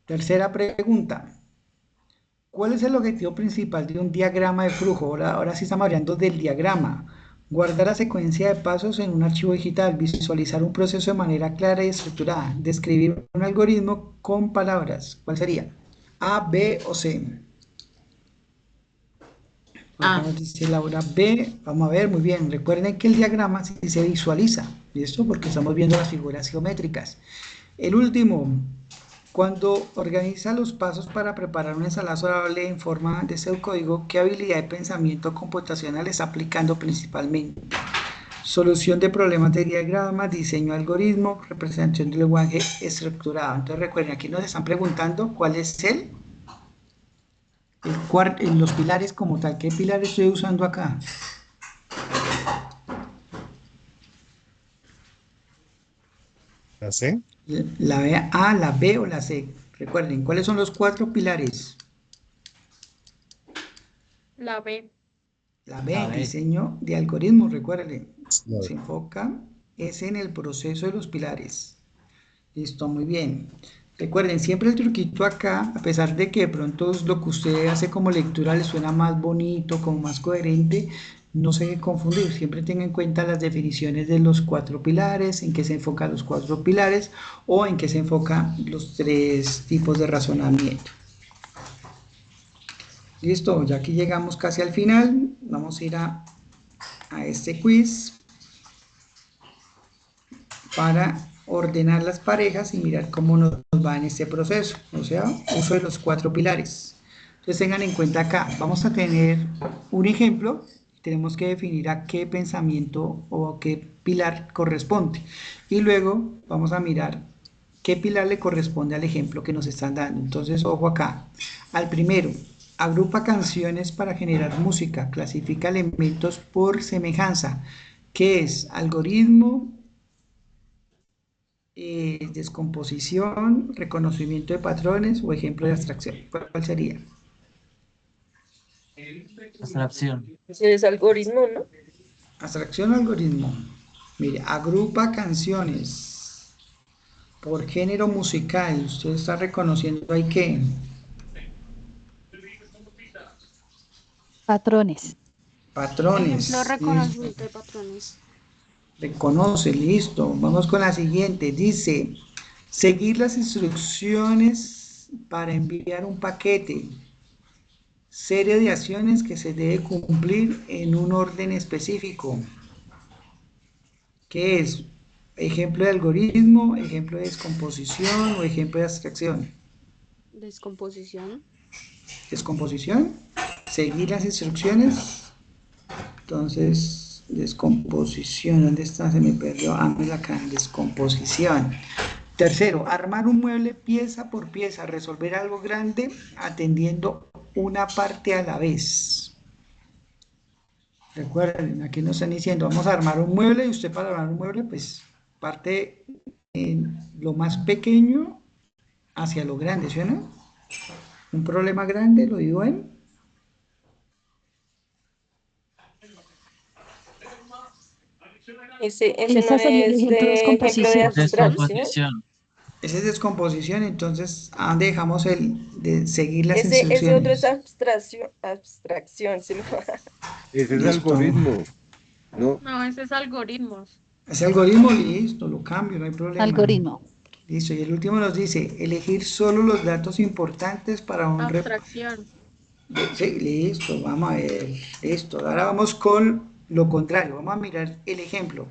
[SPEAKER 1] Tercera pregunta. ¿Cuál es el objetivo principal de un diagrama de flujo? Ahora sí estamos hablando del diagrama. Guardar la secuencia de pasos en un archivo digital, visualizar un proceso de manera clara y estructurada, describir un algoritmo con palabras. ¿Cuál sería? A, B o C. Acá nos dice Laura B. Vamos a ver, muy bien. Recuerden que el diagrama sí se visualiza. ¿Y esto? Porque estamos viendo las figuras geométricas. El último. Cuando organiza los pasos para preparar una ensalada saludable en forma de pseudocódigo, ¿qué habilidad de pensamiento computacional está aplicando principalmente? Solución de problemas de diagrama, diseño de algoritmo, representación del lenguaje estructurado. Entonces recuerden, aquí nos están preguntando cuál es los pilares como tal. ¿Qué pilar estoy usando acá?
[SPEAKER 14] ¿la C?
[SPEAKER 1] La A, la B o la C. Recuerden, ¿cuáles son los 4 pilares?
[SPEAKER 10] La B.
[SPEAKER 1] La B,
[SPEAKER 12] La B.
[SPEAKER 1] diseño de algoritmos, recuerden.
[SPEAKER 14] La B.
[SPEAKER 1] Se enfoca es en el proceso de los pilares. Listo, muy bien. Recuerden, siempre el truquito acá, a pesar de que de pronto lo que usted hace como lectura le suena más bonito, como más coherente, no se debe confundir. Siempre tenga en cuenta las definiciones de los 4 pilares, en qué se enfocan los 4 pilares o en qué se enfocan los 3 tipos de razonamiento. Listo, ya que llegamos casi al final, vamos a ir a este quiz para ordenar las parejas y mirar cómo nos va en este proceso, o sea, uso de los 4 pilares. Entonces tengan en cuenta acá, vamos a tener un ejemplo, tenemos que definir a qué pensamiento o a qué pilar corresponde, y luego vamos a mirar qué pilar le corresponde al ejemplo que nos están dando. Entonces, ojo acá, al primero, agrupa canciones para generar música, clasifica elementos por semejanza, ¿qué es? Algoritmo, descomposición, reconocimiento de patrones o ejemplo de abstracción. ¿Cuál sería?
[SPEAKER 12] Abstracción.
[SPEAKER 11] Es algoritmo, ¿no?
[SPEAKER 1] Abstracción o algoritmo. Mire, agrupa canciones por género musical. Usted está reconociendo ahí qué.
[SPEAKER 13] Patrones.
[SPEAKER 1] Patrones.
[SPEAKER 10] Ejemplo,
[SPEAKER 1] Listo.
[SPEAKER 10] reconocimiento de patrones.
[SPEAKER 1] Reconoce, listo. Vamos con la siguiente. Dice, seguir las instrucciones para enviar un paquete. Serie de acciones que se debe cumplir en un orden específico. ¿Qué es? Ejemplo de algoritmo, ejemplo de descomposición o ejemplo de abstracción.
[SPEAKER 10] Descomposición.
[SPEAKER 1] Descomposición. Seguir las instrucciones. Entonces, descomposición. ¿Dónde está? Se me perdió. Ah, mira acá. Descomposición. Tercero, armar un mueble pieza por pieza. Resolver algo grande atendiendo una parte a la vez. Recuerden, aquí nos están diciendo, vamos a armar un mueble y usted para armar un mueble, pues parte en lo más pequeño hacia lo grande, ¿sí o no? Un problema grande lo digo en
[SPEAKER 15] Ese
[SPEAKER 13] Esa
[SPEAKER 15] no
[SPEAKER 13] sería el
[SPEAKER 15] es
[SPEAKER 13] ejemplo de
[SPEAKER 15] de ejemplo de
[SPEAKER 13] descomposición.
[SPEAKER 15] abstracción.
[SPEAKER 1] Esa es descomposición, entonces, ¿a dónde dejamos el de seguir las
[SPEAKER 15] Ese otro es
[SPEAKER 1] instrucciones?
[SPEAKER 15] abstracción, se me va.
[SPEAKER 16] Ese es
[SPEAKER 1] Listo.
[SPEAKER 16] algoritmo, ¿no?
[SPEAKER 10] No, ese es algoritmos.
[SPEAKER 1] Ese algoritmo, listo, lo cambio, no hay problema.
[SPEAKER 13] Algoritmo.
[SPEAKER 1] Listo, y el último nos dice, elegir solo los datos importantes para un
[SPEAKER 10] Abstracción.
[SPEAKER 1] Sí, listo, vamos a ver, listo. Ahora vamos con lo contrario, vamos a mirar el ejemplo.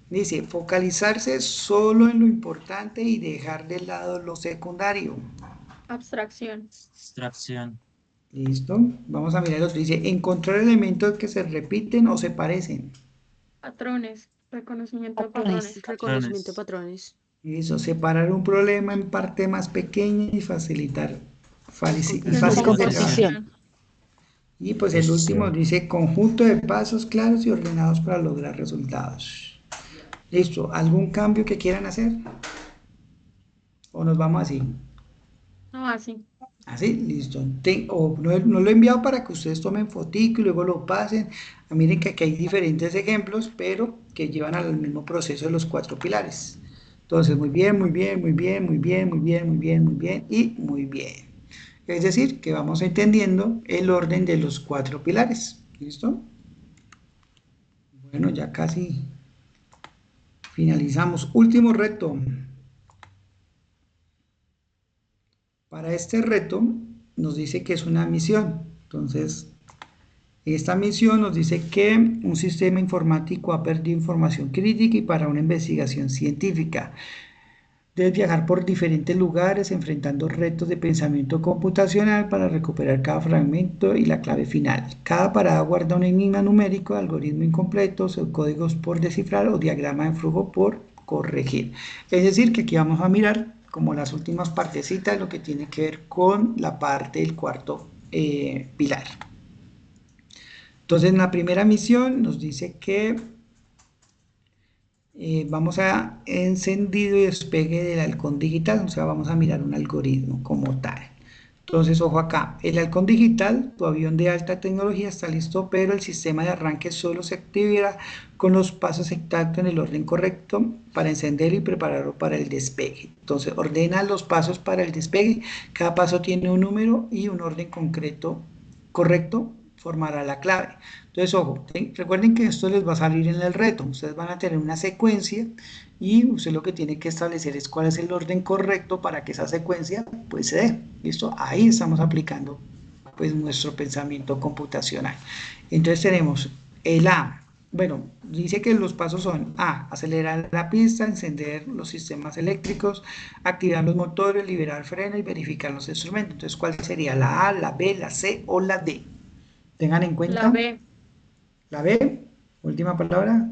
[SPEAKER 1] Dice, focalizarse solo en lo importante y dejar de lado lo secundario.
[SPEAKER 10] Abstracción.
[SPEAKER 17] Abstracción.
[SPEAKER 1] Listo, vamos a mirar el otro. Dice, encontrar elementos que se repiten o se parecen.
[SPEAKER 10] Patrones. Reconocimiento de
[SPEAKER 13] Patrones.
[SPEAKER 10] patrones.
[SPEAKER 11] Reconocimiento de patrones.
[SPEAKER 1] Listo, separar un problema en parte más pequeña y facilitar. Fácil de
[SPEAKER 13] Descomposición.
[SPEAKER 1] trabajar. Y pues el último dice conjunto de pasos claros y ordenados para lograr resultados. Listo, ¿algún cambio que quieran hacer? ¿O nos vamos así?
[SPEAKER 10] No, así.
[SPEAKER 1] Así, listo. No lo he enviado para que ustedes tomen fotico y luego lo pasen. Miren que aquí hay diferentes ejemplos, pero que llevan al mismo proceso de los 4 pilares. Entonces, muy bien, muy bien, muy bien, muy bien, muy bien, muy bien, muy bien y muy bien. Es decir, que vamos entendiendo el orden de los 4 pilares. ¿Listo? Bueno, ya casi finalizamos. Último reto. Para este reto nos dice que es una misión. Entonces, esta misión nos dice que un sistema informático ha perdido información crítica y para una investigación científica. Debes viajar por diferentes lugares enfrentando retos de pensamiento computacional para recuperar cada fragmento y la clave final. Cada parada guarda un enigma numérico, algoritmo incompleto, códigos por descifrar o diagrama de flujo por corregir. Es decir, que aquí vamos a mirar como las últimas partecitas lo que tiene que ver con la parte del cuarto pilar. Entonces, en la primera misión nos dice que vamos a encendido y despegue del halcón digital, o sea, vamos a mirar un algoritmo como tal. Entonces, ojo acá, el halcón digital, tu avión de alta tecnología está listo, pero el sistema de arranque solo se activará con los pasos exactos en el orden correcto para encenderlo y prepararlo para el despegue. Entonces, ordena los pasos para el despegue, cada paso tiene un número y un orden correcto formará la clave. Entonces, ojo, recuerden que esto les va a salir en el reto. Ustedes van a tener una secuencia y usted lo que tiene que establecer es cuál es el orden correcto para que esa secuencia pues se dé. ¿Listo? Ahí estamos aplicando pues nuestro pensamiento computacional. Entonces tenemos el A. Bueno, dice que los pasos son A, acelerar la pista, encender los sistemas eléctricos, activar los motores, liberar freno y verificar los instrumentos. Entonces, ¿cuál sería la A, la B, la C o la D? Tengan en cuenta.
[SPEAKER 10] La B.
[SPEAKER 1] La B, última palabra.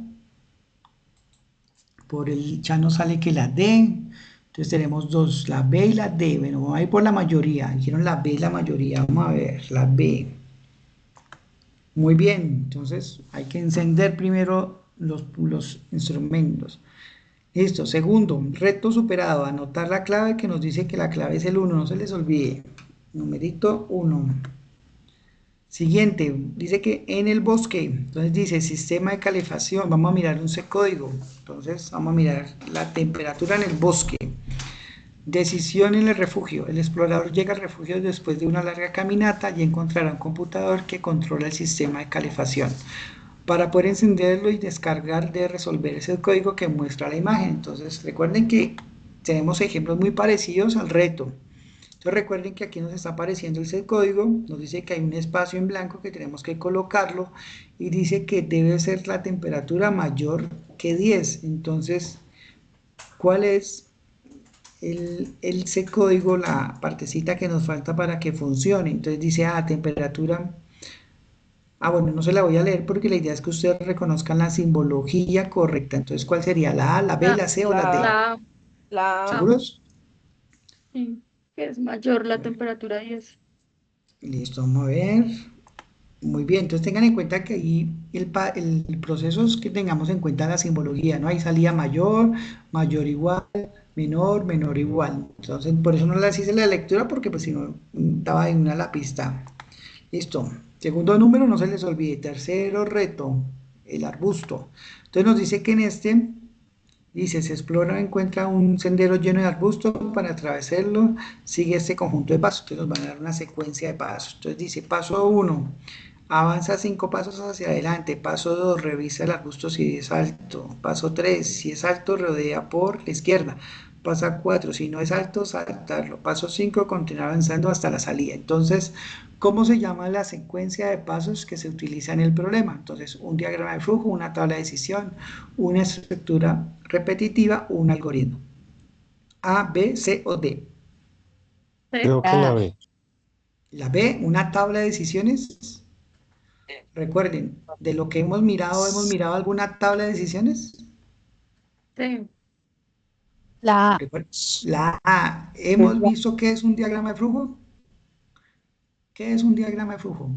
[SPEAKER 1] Por el ya nos sale que la D. Entonces tenemos dos, la B y la D. Bueno, vamos a ir por la mayoría. Dijeron la B y la mayoría. Vamos a ver, la B. Muy bien, entonces hay que encender primero los instrumentos. Listo, segundo, reto superado. Anotar la clave que nos dice que la clave es el 1. No se les olvide. Numerito 1. Siguiente, dice que en el bosque, entonces dice sistema de calefacción, vamos a mirar un código, entonces vamos a mirar la temperatura en el bosque. Decisión en el refugio, el explorador llega al refugio después de una larga caminata y encontrará un computador que controla el sistema de calefacción. Para poder encenderlo y descargar de resolver ese código que muestra la imagen. Entonces recuerden que tenemos ejemplos muy parecidos al reto. Entonces recuerden que aquí nos está apareciendo el código, nos dice que hay un espacio en blanco que tenemos que colocarlo y dice que debe ser la temperatura mayor que 10. Entonces, ¿cuál es el código, la partecita que nos falta para que funcione? Entonces dice, temperatura... bueno, no se la voy a leer porque la idea es que ustedes reconozcan la simbología correcta. Entonces, ¿cuál sería? ¿La A, la B, la C o la D?
[SPEAKER 15] La
[SPEAKER 1] ¿Seguros?
[SPEAKER 10] Sí, que es mayor la temperatura 10.
[SPEAKER 1] Listo, vamos a ver. Muy bien, entonces tengan en cuenta que ahí el proceso es que tengamos en cuenta la simbología, ¿no? Ahí salía mayor, mayor igual, menor, menor igual. Entonces, por eso no les hice la lectura porque pues si no, estaba en la pista. Listo. Segundo número, no se les olvide. Tercero reto. el arbusto. Entonces nos dice que en este, dice, se explora, encuentra un sendero lleno de arbustos, para atravesarlo sigue este conjunto de pasos. Entonces nos van a dar una secuencia de pasos. Entonces dice, paso 1, avanza 5 pasos hacia adelante. Paso 2, revisa el arbusto si es alto. Paso 3, si es alto, rodea por la izquierda. Paso 4, si no es alto, saltarlo. Paso 5, continuar avanzando hasta la salida. Entonces, ¿cómo se llama la secuencia de pasos que se utiliza en el problema? Entonces, un diagrama de flujo, una tabla de decisión, una estructura repetitiva o un algoritmo. A, B, C o D.
[SPEAKER 14] Creo que la B.
[SPEAKER 1] La B, una tabla de decisiones. Recuerden, de lo que hemos mirado alguna tabla de decisiones.
[SPEAKER 10] Sí.
[SPEAKER 13] La A.
[SPEAKER 1] La A, ¿hemos visto qué es un diagrama de flujo? ¿Qué es un diagrama de flujo?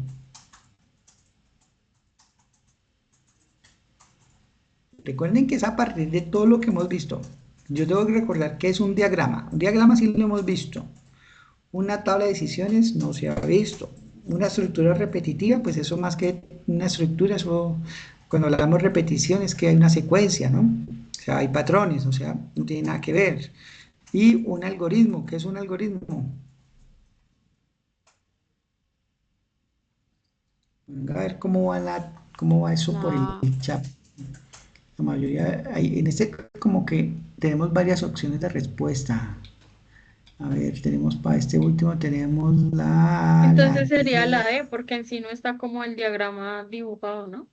[SPEAKER 1] Recuerden que es a partir de todo lo que hemos visto. Yo tengo que recordar qué es un diagrama. Un diagrama sí lo hemos visto. Una tabla de decisiones no se ha visto. Una estructura repetitiva, pues eso más que una estructura, eso cuando hablamos de repetición es que hay una secuencia, ¿no? O sea, hay patrones, o sea, no tiene nada que ver. Y un algoritmo, ¿qué es un algoritmo? A ver cómo va eso por el chat. La mayoría, en este como que tenemos varias opciones de respuesta. A ver, tenemos para este último, tenemos
[SPEAKER 10] Entonces sería la D, porque en sí no está como el diagrama dibujado, ¿no?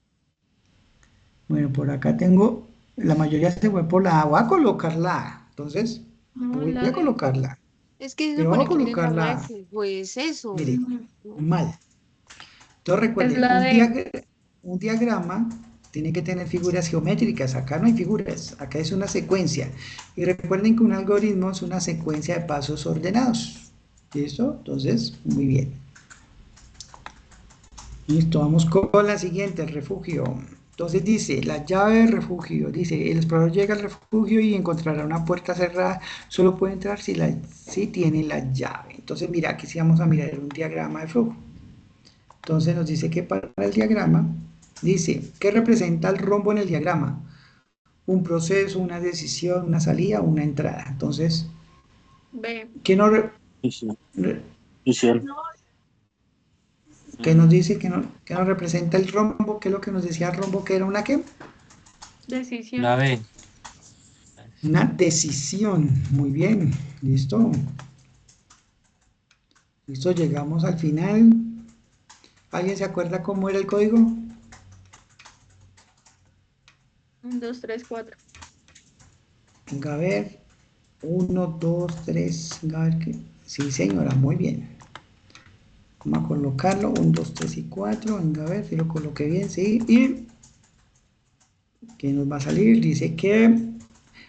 [SPEAKER 1] Bueno, por acá tengo, la mayoría se fue por la A, voy a colocar la A, entonces voy a colocarla.
[SPEAKER 17] Es que se
[SPEAKER 1] Pero voy
[SPEAKER 17] supone
[SPEAKER 1] a
[SPEAKER 17] que el diagrama de
[SPEAKER 1] colocarla,
[SPEAKER 17] flujo es eso.
[SPEAKER 1] mire, mal. Entonces recuerden,
[SPEAKER 10] la
[SPEAKER 1] un diagrama tiene que tener figuras geométricas, acá no hay figuras, acá es una secuencia. Y recuerden que un algoritmo es una secuencia de pasos ordenados. ¿Listo? Entonces, muy bien. Listo, vamos con la siguiente, el refugio. Entonces dice, la llave del refugio, dice, el explorador llega al refugio y encontrará una puerta cerrada, solo puede entrar si tiene la llave. Entonces mira, aquí sí vamos a mirar un diagrama de flujo. Entonces nos dice que para el diagrama, dice, ¿qué representa el rombo en el diagrama? Un proceso, una decisión, una salida, una entrada. Entonces,
[SPEAKER 10] B.
[SPEAKER 1] ¿qué nos dice que nos representa el rombo? ¿Qué es lo que nos decía el rombo? ¿Que era una qué?
[SPEAKER 10] Decisión.
[SPEAKER 18] La B.
[SPEAKER 1] Una decisión. Muy bien. Listo. Listo, llegamos al final. ¿Alguien se acuerda cómo era el código?
[SPEAKER 10] 1, 2, 3, 4.
[SPEAKER 1] Venga a ver. 1, 2, 3. Venga a ver qué. Sí, señora, muy bien. Vamos a colocarlo. 1, 2, 3 y 4. Venga a ver si lo coloqué bien. Sí. Y ¿qué nos va a salir? Dice que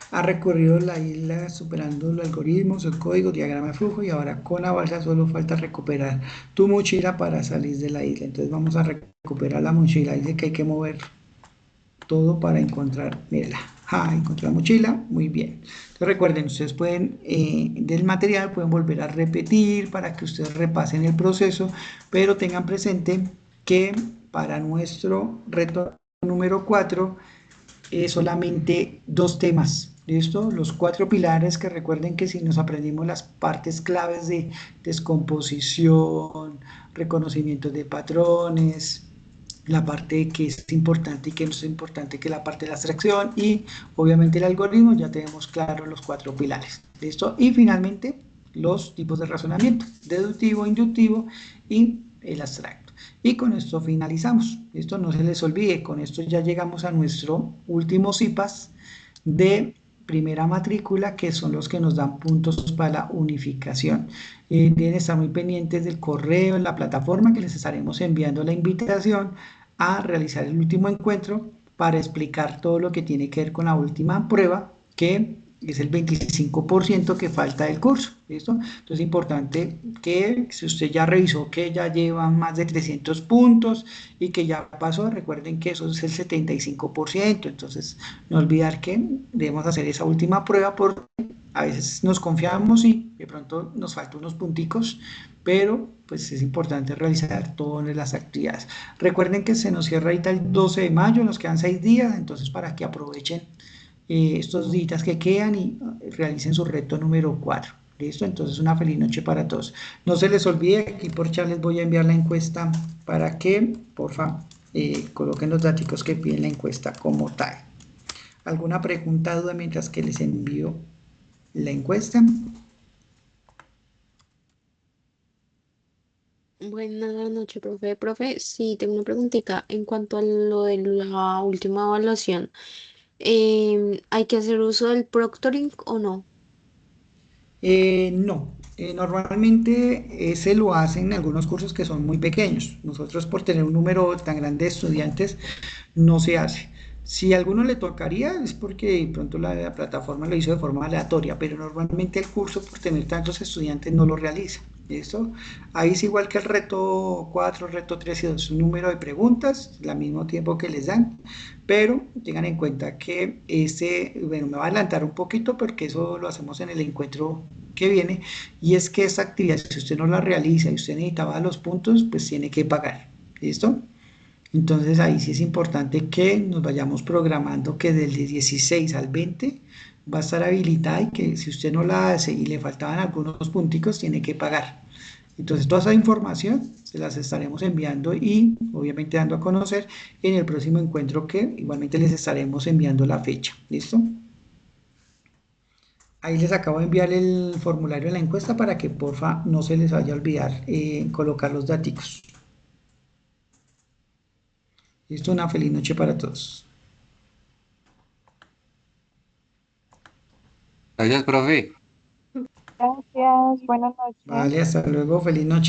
[SPEAKER 1] ha recorrido la isla superando los algoritmos, el código, diagrama de flujo, y ahora con la balsa solo falta recuperar tu mochila para salir de la isla. Entonces vamos a recuperar la mochila. Dice que hay que mover todo para encontrar, mírala, encontrar la mochila, muy bien. Entonces recuerden, ustedes pueden, del material pueden volver a repetir para que ustedes repasen el proceso, pero tengan presente que para nuestro reto número 4, solamente 2 temas. ¿Listo? Los 4 pilares, que recuerden que si nos aprendimos las partes claves de descomposición, reconocimiento de patrones, la parte que es importante y que no es importante, que es la parte de la abstracción, y obviamente el algoritmo, ya tenemos claros los 4 pilares. ¿Listo? Y finalmente los tipos de razonamiento, deductivo, inductivo y el abstracto. Y con esto finalizamos. Esto no se les olvide, con esto ya llegamos a nuestro último CIPAS de primera matrícula, que son los que nos dan puntos para la unificación. Deben estar muy pendientes del correo en la plataforma, que les estaremos enviando la invitación a realizar el último encuentro para explicar todo lo que tiene que ver con la última prueba, que es el 25% que falta del curso. ¿Listo? Entonces es importante que, si usted ya revisó que ya lleva más de 300 puntos y que ya pasó, recuerden que eso es el 75%. Entonces no olvidar que debemos hacer esa última prueba, porque a veces nos confiamos y de pronto nos faltan unos punticos, pero pues es importante realizar todas las actividades. Recuerden que se nos cierra ahorita el 12 de mayo, nos quedan 6 días, entonces para que aprovechen estos días que quedan y realicen su reto número 4. ¿Listo? Entonces una feliz noche para todos. No se les olvide, aquí por chat les voy a enviar la encuesta para que, porfa, coloquen los datos que piden la encuesta como tal. ¿Alguna pregunta, duda mientras que les envío la encuesta?
[SPEAKER 17] Buenas noches, profe. Profe, sí, tengo una preguntita en cuanto a lo de la última evaluación. ¿Hay que hacer uso del proctoring o no?
[SPEAKER 1] No, normalmente ese lo hacen en algunos cursos que son muy pequeños. Nosotros por tener un número tan grande de estudiantes no se hace. Si a alguno le tocaría es porque de pronto la plataforma lo hizo de forma aleatoria, pero normalmente el curso por tener tantos estudiantes no lo realiza. ¿Listo? Ahí es igual que el reto 4, reto 3 y 2, es un número de preguntas, al mismo tiempo que les dan, pero tengan en cuenta que bueno, me va a adelantar un poquito porque eso lo hacemos en el encuentro que viene, y es que esta actividad, si usted no la realiza y usted necesitaba los puntos, pues tiene que pagar. ¿Listo? Entonces ahí sí es importante que nos vayamos programando que del 16 al 20 va a estar habilitada y que si usted no la hace y le faltaban algunos punticos, tiene que pagar. Entonces toda esa información se las estaremos enviando y obviamente dando a conocer en el próximo encuentro, que igualmente les estaremos enviando la fecha. ¿Listo? Ahí les acabo de enviar el formulario de la encuesta para que porfa no se les vaya a olvidar colocar los datos. Listo, una feliz noche para todos.
[SPEAKER 3] Gracias, profe.
[SPEAKER 13] Gracias, buenas noches.
[SPEAKER 1] Vale, hasta luego, feliz noche.